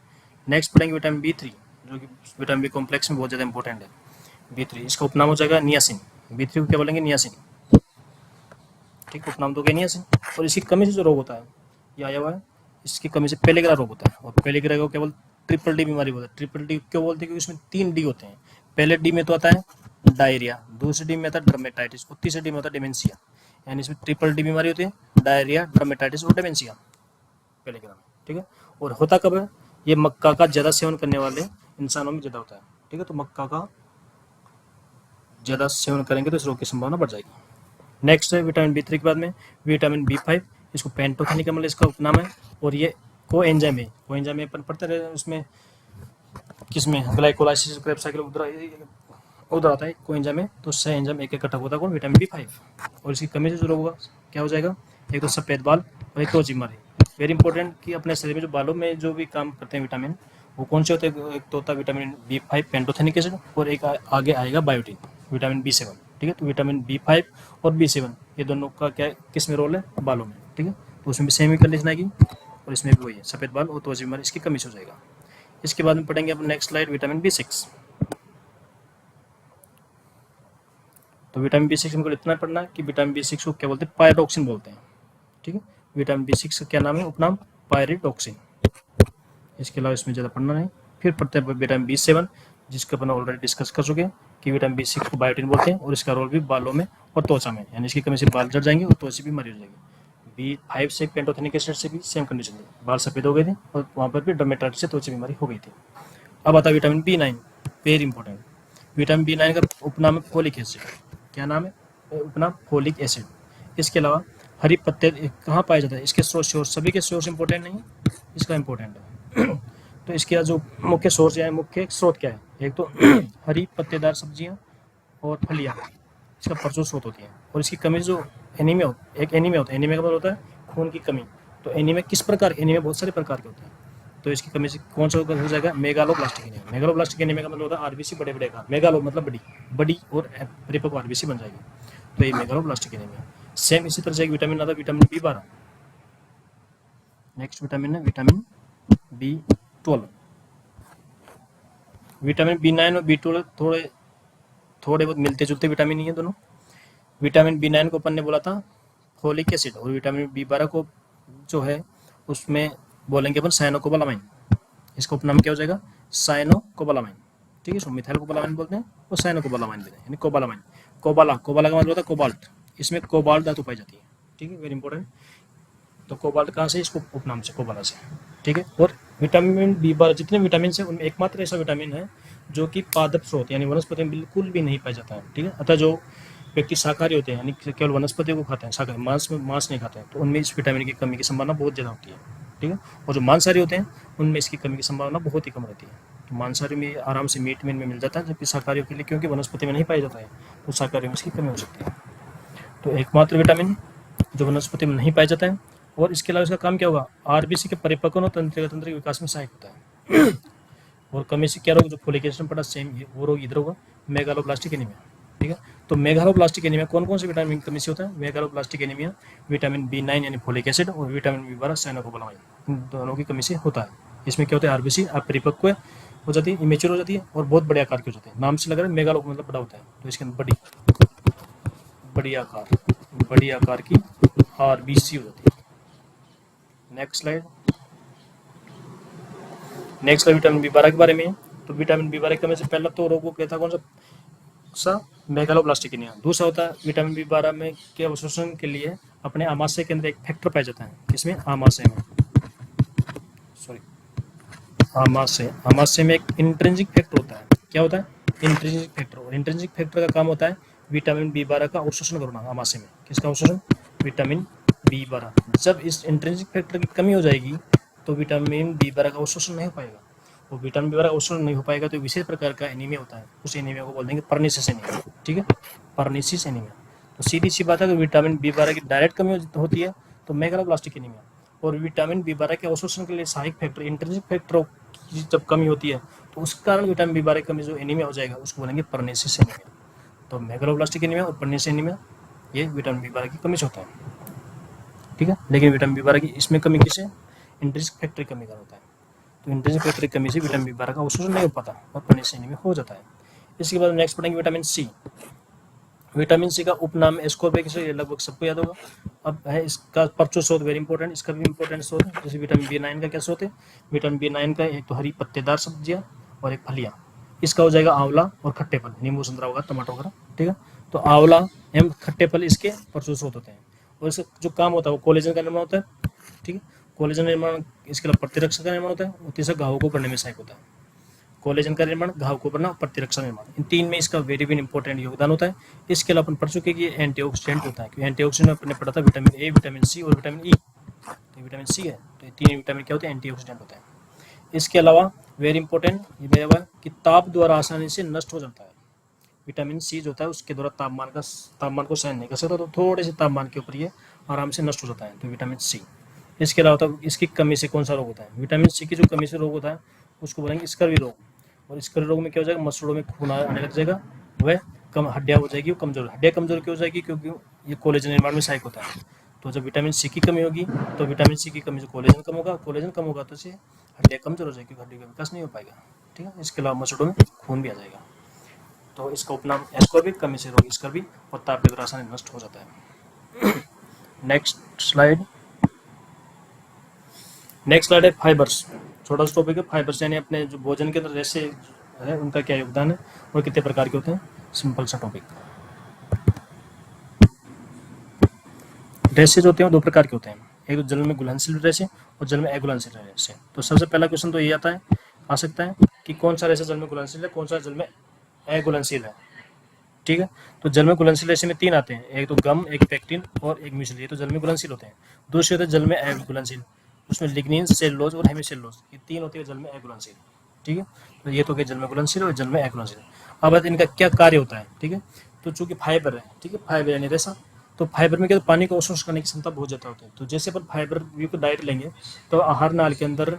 नेक्स्ट पढ़ेंगे विटामिन B3, जो कि विटामिन बी कॉम्प्लेक्स में बहुत ज़्यादा इंपॉर्टेंट है। B3 इसका उपनाम हो जाएगा नियासिन। B3 को क्या बोलेंगे, नियासिन, ठीक है। उपनाम तो क्या, नियासिन। और इसकी कमी से जो रोग होता है ये आया हुआ है, इसकी कमी से पेलेग्रा रोग होता है। और पेलेग्रा को केवल ट्रिपल डी बीमारी बोलते हैं। ट्रिपल डी क्यों बोलते हैं, क्योंकि इसमें 3 डी होते हैं। पहले डी में तो आता है डायरिया, दूसरे डी में आता है डर्मेटाइटिस, और तीसरे डी में होता है डिमेंशिया। यानी इसमें ट्रिपल डी बीमारी होती है, डायरिया, डर्मेटाइटिस और डिमेंशिया पेलेग्रा में, ठीक है। और होता कब है, ये मक्का का ज़्यादा सेवन करने वाले इंसानों में ज़्यादा होता है, ठीक है। तो मक्का का ज़्यादा सेवन करेंगे तो इस रोग की संभावना बढ़ जाएगी। नेक्स्ट है विटामिन B3 के बाद में विटामिन B5, इसको पेंटोथेनिक अम्ल इसका उपनाम है। और ये को एंजाइम है, को एंजाइम अपन पढ़ते रहे उसमें, किसमें, ग्लाइकोलाइसिस, क्रेब्स साइकिल उधर आता है को एंजाइम है। तो सह एंजाइम एक घटक होता है कौन, विटामिन B5। और इसकी कमी से जो रोग होगा क्या हो जाएगा, एक तो सफ़ेद बाल और एक तो बीमारी। वेरी इंपॉर्टेंट कि अपने शरीर में जो बालों में जो भी काम करते हैं विटामिन, वो कौन से होते हैं, एक तो होता है विटामिन B5 पेंटोथेनिक एसिड, और एक आगे आएगा बायोटिन, विटामिन B7, ठीक है। तो विटामिन B5 और B7 ये दोनों का क्या, किस में रोल है, बालों में, ठीक है। तो उसमें भी सेम ही कंडीशन आएगी, और इसमें भी वही है, सफ़ेद बाल और त्वचा बीमारी, इसकी कमी से हो जाएगा। इसके बाद में पढ़ेंगे अपन नेक्स्ट स्लाइड विटामिन B6। तो विटामिन B6 हमको इतना पढ़ना है कि विटामिन B6 को क्या बोलते हैं, पायरोक्सिन बोलते हैं, ठीक है। विटामिन B6 का क्या नाम है, उपनाम पायरिडॉक्सिन। इसके अलावा इसमें ज़्यादा पढ़ना नहीं। फिर पढ़ते हैं विटामिन B7, जिसका अपन ऑलरेडी डिस्कस कर चुके हैं कि विटामिन B6 को बायोटिन बोलते हैं, और इसका रोल भी बालों में और त्वचा में, यानी इसकी कमी से बाल झड़ जाएंगे और त्वचा भी मरी हो जाएगी। B5 से पेंटोथेनिक एसिड से भी सेम कंडीशन थी, बाल सफ़ेद हो गए थे और वहाँ पर भी डर्मेटाइटिस से त्वचा बीमारी हो गई थी। अब आता है vitamin B9, very important. Vitamin B9 का उपनाम है फोलिक एसिड। क्या नाम है, उपनाम फोलिक एसिड। इसके अलावा हरी पत्ते कहाँ पाए जाते हैं, इसके सोर्स, सभी के सोर्स इंपॉर्टेंट नहीं, इसका इंपॉर्टेंट है। तो इसके जो मुख्य सोर्स या मुख्य स्रोत क्या है, एक तो हरी पत्तेदार सब्जियां और फलियां, इसका प्रचुर स्रोत होती है। और इसकी कमी जो एनीमिया, एक एनीमिया होता है, एनीमिया का मतलब होता है खून की कमी। तो एनीमिया किस प्रकार, एनीमिया बहुत सारे प्रकार के होते हैं। तो इसकी कमी से कौन सा हो जाएगा, मेगालोब्लास्टिक एनीमिया। मेगालोब्लास्टिक एनीमिया का मतलब होता है आरबीसी बड़े बड़े आकार, मेगालो मतलब बड़ी बड़ी और परिपक्व आरबीसी बन जाएगी, तो ये मेगालोब्लास्टिक एनीमिया। सेम इसी तरह से एक विटामिन आता है विटामिन B12। नेक्स्ट विटामिन है विटामिन B12। विटामिन B9 और B12 थोड़े बहुत मिलते जुलते विटामिन ही है दोनों। विटामिन B9 को अपन ने बोला था फोलिक एसिड, और विटामिन B12 को जो है उसमें बोलेंगे अपन साइनोकोबालामाइन। इसका उपनाम क्या हो जाएगा, साइनोकोबालामाइन, ठीक है। इसको मिथाइलकोबालामाइन बोलते हैं और साइनोकोबालामाइन बोलते हैं, यानी कोबालामाइन। कोबाला का मतलब होता है कोबाल्ट, इसमें कोबाल्ट धातु पाई जाती है, ठीक है, वेरी इंपॉर्टेंट। तो कोबाल्ट कहाँ से, इसको उपनाम से, कोबाला से, ठीक है। और विटामिन B12 जितने विटामिन है उनमें एकमात्र ऐसा विटामिन है जो कि पादप स्रोत यानी वनस्पति में बिल्कुल भी नहीं पाया जाता है, ठीक है। अतः जो व्यक्ति शाकाहारी होते हैं, यानी केवल वनस्पतियों को खाते हैं, शाकाहारी, मांस नहीं खाते हैं, तो उनमें इस विटामिन की कमी की संभावना बहुत ज़्यादा होती है, ठीक है। और जो मांसाहारी होते हैं उनमें इसकी कमी की संभावना बहुत ही कम रहती है। तो मांसाहारी में आराम से मीट में इनमें मिल जाता है, जबकि शाकाहारियों के लिए क्योंकि वनस्पति में नहीं पाया जाता है, तो शाकाहारियों में इसकी कमी हो सकती है। तो एकमात्र विटामिन जो वनस्पति में नहीं पाया जाता है। और इसके अलावा इसका काम क्या होगा, आरबीसी के परिपक्वन और तंत्रिका विकास में सहायक होता है। और कमी से क्या रोग, जो फोलिक एसिड में पड़ा सेम वो रोग इधर होगा, मेगालोब्लास्टिक एनीमिया, ठीक है। तो मेगालोब्लास्टिक एनीमिया कौन कौन से विटामिन की कमी से होता है, मेगालोब्लास्टिक एनीमिया विटामिन B9 यानी फोलिक एसिड और विटामिन B12 साइनोकोबालामाइन, इन दोनों की कमी से होता है। इसमें क्या होता है, आरबीसी अपरिपक्व हो जाती है, इमेच्योर हो जाती है और बहुत बड़े आकार की हो जाती है। नाम से लग रहा है मेगालो मतलब बड़ा होता है, तो इसके अंदर बड़ी आकार की आरबीसी हो जाती है। नेक्स्ट स्लाइड विटामिन B12 के बारे में है। तो विटामिन B12 की कमी से पहला तो रोग को कहता है कौन सा, मेगालोब्लास्टिक एनीमिया। दूसरा होता है विटामिन B12 में के अवशोषण के लिए अपने आमाशय के अंदर एक फैक्टर पाया जाता है, इसमें आमाशय में एक इंट्रिंसिक फैक्टर होता है। क्या होता है, इंट्रिंसिक फैक्टर। और इंट्रिंसिक फैक्टर का काम होता है विटामिन बी 12 का अवशोषण करना आमाशय में। किसका अवशोषण? Vitamin B 12। जब इस इंट्रिंसिक फैक्टर की कमी हो जाएगी तो विटामिन बी 12 का अवशोषण नहीं हो पाएगा, और विटामिन बी 12 का अवशोषण नहीं हो पाएगा तो विशेष प्रकार का एनीमिया होता है, उस एनीमिया को बोल देंगे पर्निसिस एनीमिया। ठीक है, पर्निसिस एनीमिया। तो सीधी सी बात है, अगर विटामिन बी 12 की डायरेक्ट कमी होती है तो मेगालोब्लास्टिक एनीमिया। और विटामिन बी 12 के अवशोषण के लिए सहायक फैक्टर, इंट्रिंसिक फैक्टरों की जब कमी होती है तो उस कारण विटामिन बी 12 की कमी जो एनीमिया हो जाएगा उसको बोलेंगे पर्निसिस एनीमिया। तो मेगालोब्लास्टिक एनीमिया और पर्निसिस एनीमिया ये विटामिन बी 12 की कमी से होता है। ठीक है, लेकिन विटामिन बी 12 की इसमें कमी किसे? इंट्रिंसिक फैक्टर की कमी का होता है। तो इंट्रिंसिक फैक्टर की कमी से विटामिन बी 12 का अवशोषण नहीं हो पाता और पर्निसिस एनीमिया हो जाता है। इसके बाद नेक्स्ट पढ़ेंगे विटामिन सी। विटामिन सी का उपनाम एस्कॉर्बिक से, ये लगभग सबको याद होगा। अब है इसका परचो स्रोत, वेरी इंपॉर्टेंट, इसका भी इंपॉर्टेंट स्रोत है। जैसे विटामिन बी 9 का क्या स्रोत है? विटामिन बी 9 का एक तो हरी पत्तेदार सब्जियां और एक फलियां। इसका हो जाएगा आंवला और खट्टे फल, नींबू संतरा होगा, टमाटर वगैरह। ठीक है, तो आंवला एवं खट्टे फल इसके परचो स्रोत होते हैं। और इसका जो काम होता है वो कोलेजन का निर्माण होता है। ठीक है, कोलेजन निर्माण, इसके अलावा प्रतिरक्षक का निर्माण होता है, और तीसरा घावों को करने में सहायक होता है। कोलेजन का निर्माण, घाव को बनना, प्रतिरक्षा निर्माण, इन तीन में इसका वेरी वेरी इंपॉर्टेंट योगदान होता है। इसके अलावा अपन पढ़ चुके कि ये एंटीऑक्सीडेंट होता है, क्योंकि एंटीऑक्सीडेंट अपने पढ़ा था विटामिन ए, विटामिन सी और विटामिन ई। तो विटामिन सी है, तो ये तीन विटामिन क्या होते हैं? एंटीऑक्सीडेंट होते हैं। इसके अलावा वेरी इंपॉर्टेंट ये दिया हुआ है कि ताप द्वारा आसानी से नष्ट हो जाता है। विटामिन सी जो होता है उसके द्वारा तापमान को सहन नहीं कर सकता, तो थोड़े से तापमान के ऊपर ये आराम से नष्ट हो जाता है, तो विटामिन सी। इसके अलावा तो इसकी कमी से कौन सा रोग होता है? विटामिन सी की जो कमी से रोग होता है उसको बोलेंगे स्कर्वी रोग। और स्कर्वी रोग में क्या हो जाएगा? मसलों में खून आने लग जाएगा, वह कम हड्डियाँ हो जाएगी, वो कमजोर, हड्डियाँ कमजोर क्यों हो जाएगी? क्योंकि ये कोलेजन निर्माण में सहायक होता है। तो जब विटामिन सी की कमी होगी तो विटामिन सी की कमी से कोलेजन कम होगा, कोलेजन कम होगा तो इससे हड्डियाँ कमजोर हो जाएगी, हड्डी का विकास नहीं हो पाएगा। ठीक है, इसके अलावा मसलों में खून भी आ जाएगा। तो इसका उपनाम एस्कॉर्बिक, कमी से रोग स्कर्वी, और ताप के द्वारा आसानी नष्ट हो जाता है। Next slide. नेक्स्ट स्लाइड है फाइबर्स। छोटा सा टॉपिक है फाइबर्स, यानी अपने जो भोजन के अंदर रेशे है उनका क्या योगदान है और कितने प्रकार के होते हैं। सिंपल सा टॉपिक। रेशे जो होते हैं दो प्रकार के होते हैं, एक तो जल में घुलनशील रेशे और जल में अघुलनशील रेशे। तो सबसे पहला क्वेश्चन तो ये आता है, आ सकता है कि कौन सा रेशा जल में घुलनशील है, कौन सा जल में अघुलनशील है। ठीक है, तो जल में घुलनशील रेशे में तीन आते हैं, एक तो गम, एक पेक्टिन और एक म्यूसिल, ये तो जल में घुलनशील होते हैं। दूसरे होते हैं जल में अघुलनशील, उसमें लिग्निन, सेलुलोज और हेमिसेलुलोज, ये तीन होते हैं जल में अघुलनशील। ठीक है, तो ये तो क्या जल में घुलनशील और जल में अघुलनशील। अब इनका क्या कार्य होता है? ठीक है, तो चूंकि फाइबर है, ठीक है, फाइबर यानी रेशा, तो फाइबर में क्या पानी को अवशोषण करने की क्षमता बहुत ज्यादा होती है। तो जैसे अपन फाइबर युक्त डाइट लेंगे तो आहार नाल के अंदर,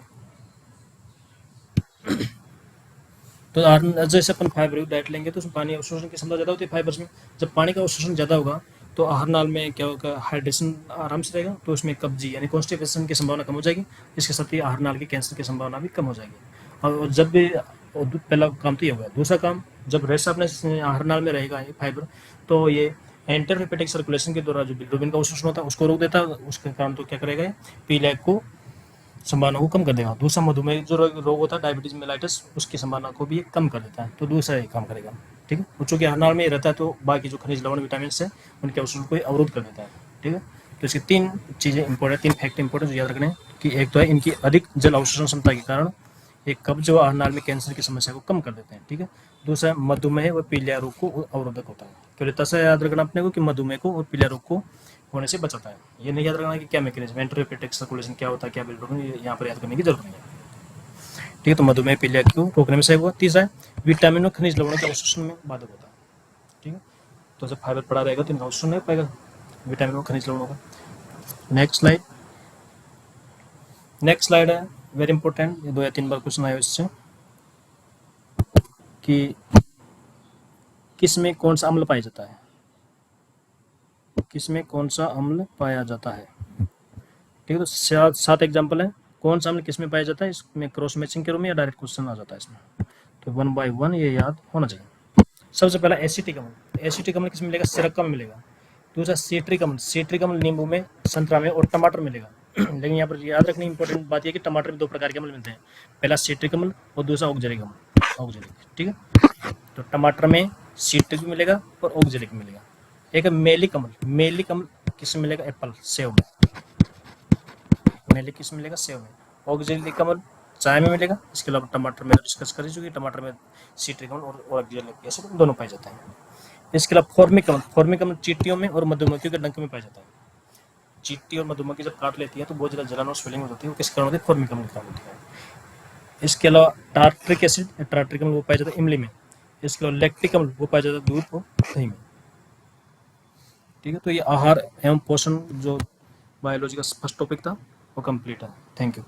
तो जैसे अपन फाइबर डाइट लेंगे तो उसमें पानी अवशोषण की क्षमता ज़्यादा होती है फाइबर्स में। जब पानी का अवशोषण ज़्यादा होगा तो आहार नाल में क्या होगा? हाइड्रेशन आराम से रहेगा, तो उसमें कब्जी यानी कॉन्स्टिपेशन की संभावना कम हो जाएगी। इसके साथ ही आहार नाल के कैंसर की संभावना भी कम हो जाएगी। और जब भी पहला काम तो ये होगा। दूसरा काम, जब रेशा अपने आहार नाल में रहेगा ये फाइबर, तो ये एंटरहेपेटिक सर्कुलेशन के द्वारा जो बिलिरुबिन का अवशोषण होता है उसको रोक देता है। उसके कारण तो क्या करेगा? पीलिया को संभावना को कम कर देगा। दूसरा मधुमेह जो रोग होता है डायबिटीज मेलाइटिस, उसकी संभावना को भी कम कर देता है, तो दूसरा ये काम करेगा। ठीक है, तो चूंकि अनार में रहता है तो बाकी जो खनिज लवण विटामिन है उनके अवशोषण को अवरोध कर देता है। ठीक है, तो इसकी तीन चीज़ें इंपॉर्टेंट, तीन फैक्ट इंपॉर्टेंट याद रखने कि एक तो है इनकी अधिक जल अवशोषण क्षमता के कारण एक कब्ज व अनार में कैंसर की समस्या को कम कर देते हैं। ठीक है, दूसरा मधुमेह व पीलिया रोग को अवरोधक होता है। केवल तसा याद रखना अपने को कि मधुमेह को और पीलिया रोग को होने से बचाता है। ये नहीं याद रखना कि क्या मैकेनिज्म, एंटरहेपेटिक सर्कुलेशन क्या होता है, क्या बिलिरुबिन, यहाँ पर याद करने की जरूरत नहीं है। ठीक है, तो मधुमेह पीलिया को रोकने में सहायक हुआ। तीसरा है विटामिन और खनिज लवणों के अवशोषण में बाधक होता है। ठीक है, तो जब फाइबर पड़ा रहेगा तो इनका अवशोषण नहीं हो पाएगा विटामिन और खनिज लवणों का। Next slide. नेक्स्ट स्लाइड है वेरी इंपॉर्टेंट, ये 2 या 3 बार क्वेश्चन आया इससे कि किस में कौन सा अम्ल पाया जाता है, किस में कौन सा अम्ल पाया जाता है। ठीक है, तो 7 एग्जाम्पल है, कौन सा अम्ल किस में पाया जाता है, इसमें क्रॉस मैचिंग के रूप में या डायरेक्ट क्वेश्चन आ जाता है इसमें, तो 1 by 1 ये याद होना चाहिए। सबसे पहला एसिटिक अम्ल, एसिटिक अम्ल किस में मिलेगा? सिरका में मिलेगा। दूसरा सीट्रिक अम्ल, सीट्रिक अम्ल नींबू में, संतरा में और टमाटर मिलेगा। लेकिन यहाँ पर याद रखनी इंपॉर्टेंट बात यह कि टमाटर में 2 प्रकार के अम्ल मिलते हैं, पहला सीट्रिक अम्ल और दूसरा ऑक्जेलिक अम्ल, ऑक्जेलिक। ठीक है, तो टमाटर में सीट्रिक भी मिलेगा और ऑक्जेलिक मिलेगा। एक है मेलिक अम्ल, मेलिक अम्ल किस में मिलेगा? एप्पल, सेव में, मेलिक किस में मिलेगा? सेव में। ऑक्जेलिक अम्ल चाय में मिलेगा। इसके अलावा टमाटर में डिस्कस कर चुके, टमाटर में सीट्रिक अम्ल और ऑक्जेलिक एसिड दोनों पाए जाते हैं। इसके अलावा फॉर्मिक अम्ल चींटियों में और मधुमक्खियों के डंक में पाया जाता है। चींटी और मधुमक्खी जब काट लेती है तो बहुत ज़्यादा जलन और स्वेलिंग हो जाती है, वो किस कारण होती है? फॉर्मिक अम्ल के कारण होती है। इसके अलावा टार्ट्रिक एसिड या टार्ट्रिक अम्ल वो पाया जाता है इमली में। इसके अलावा लैक्टिक अम्ल वो पाया जाता है दूध और दही में। ठीक है, तो ये आहार एवं पोषण जो बायोलॉजी का फर्स्ट टॉपिक था वो कंप्लीट है। Thank you.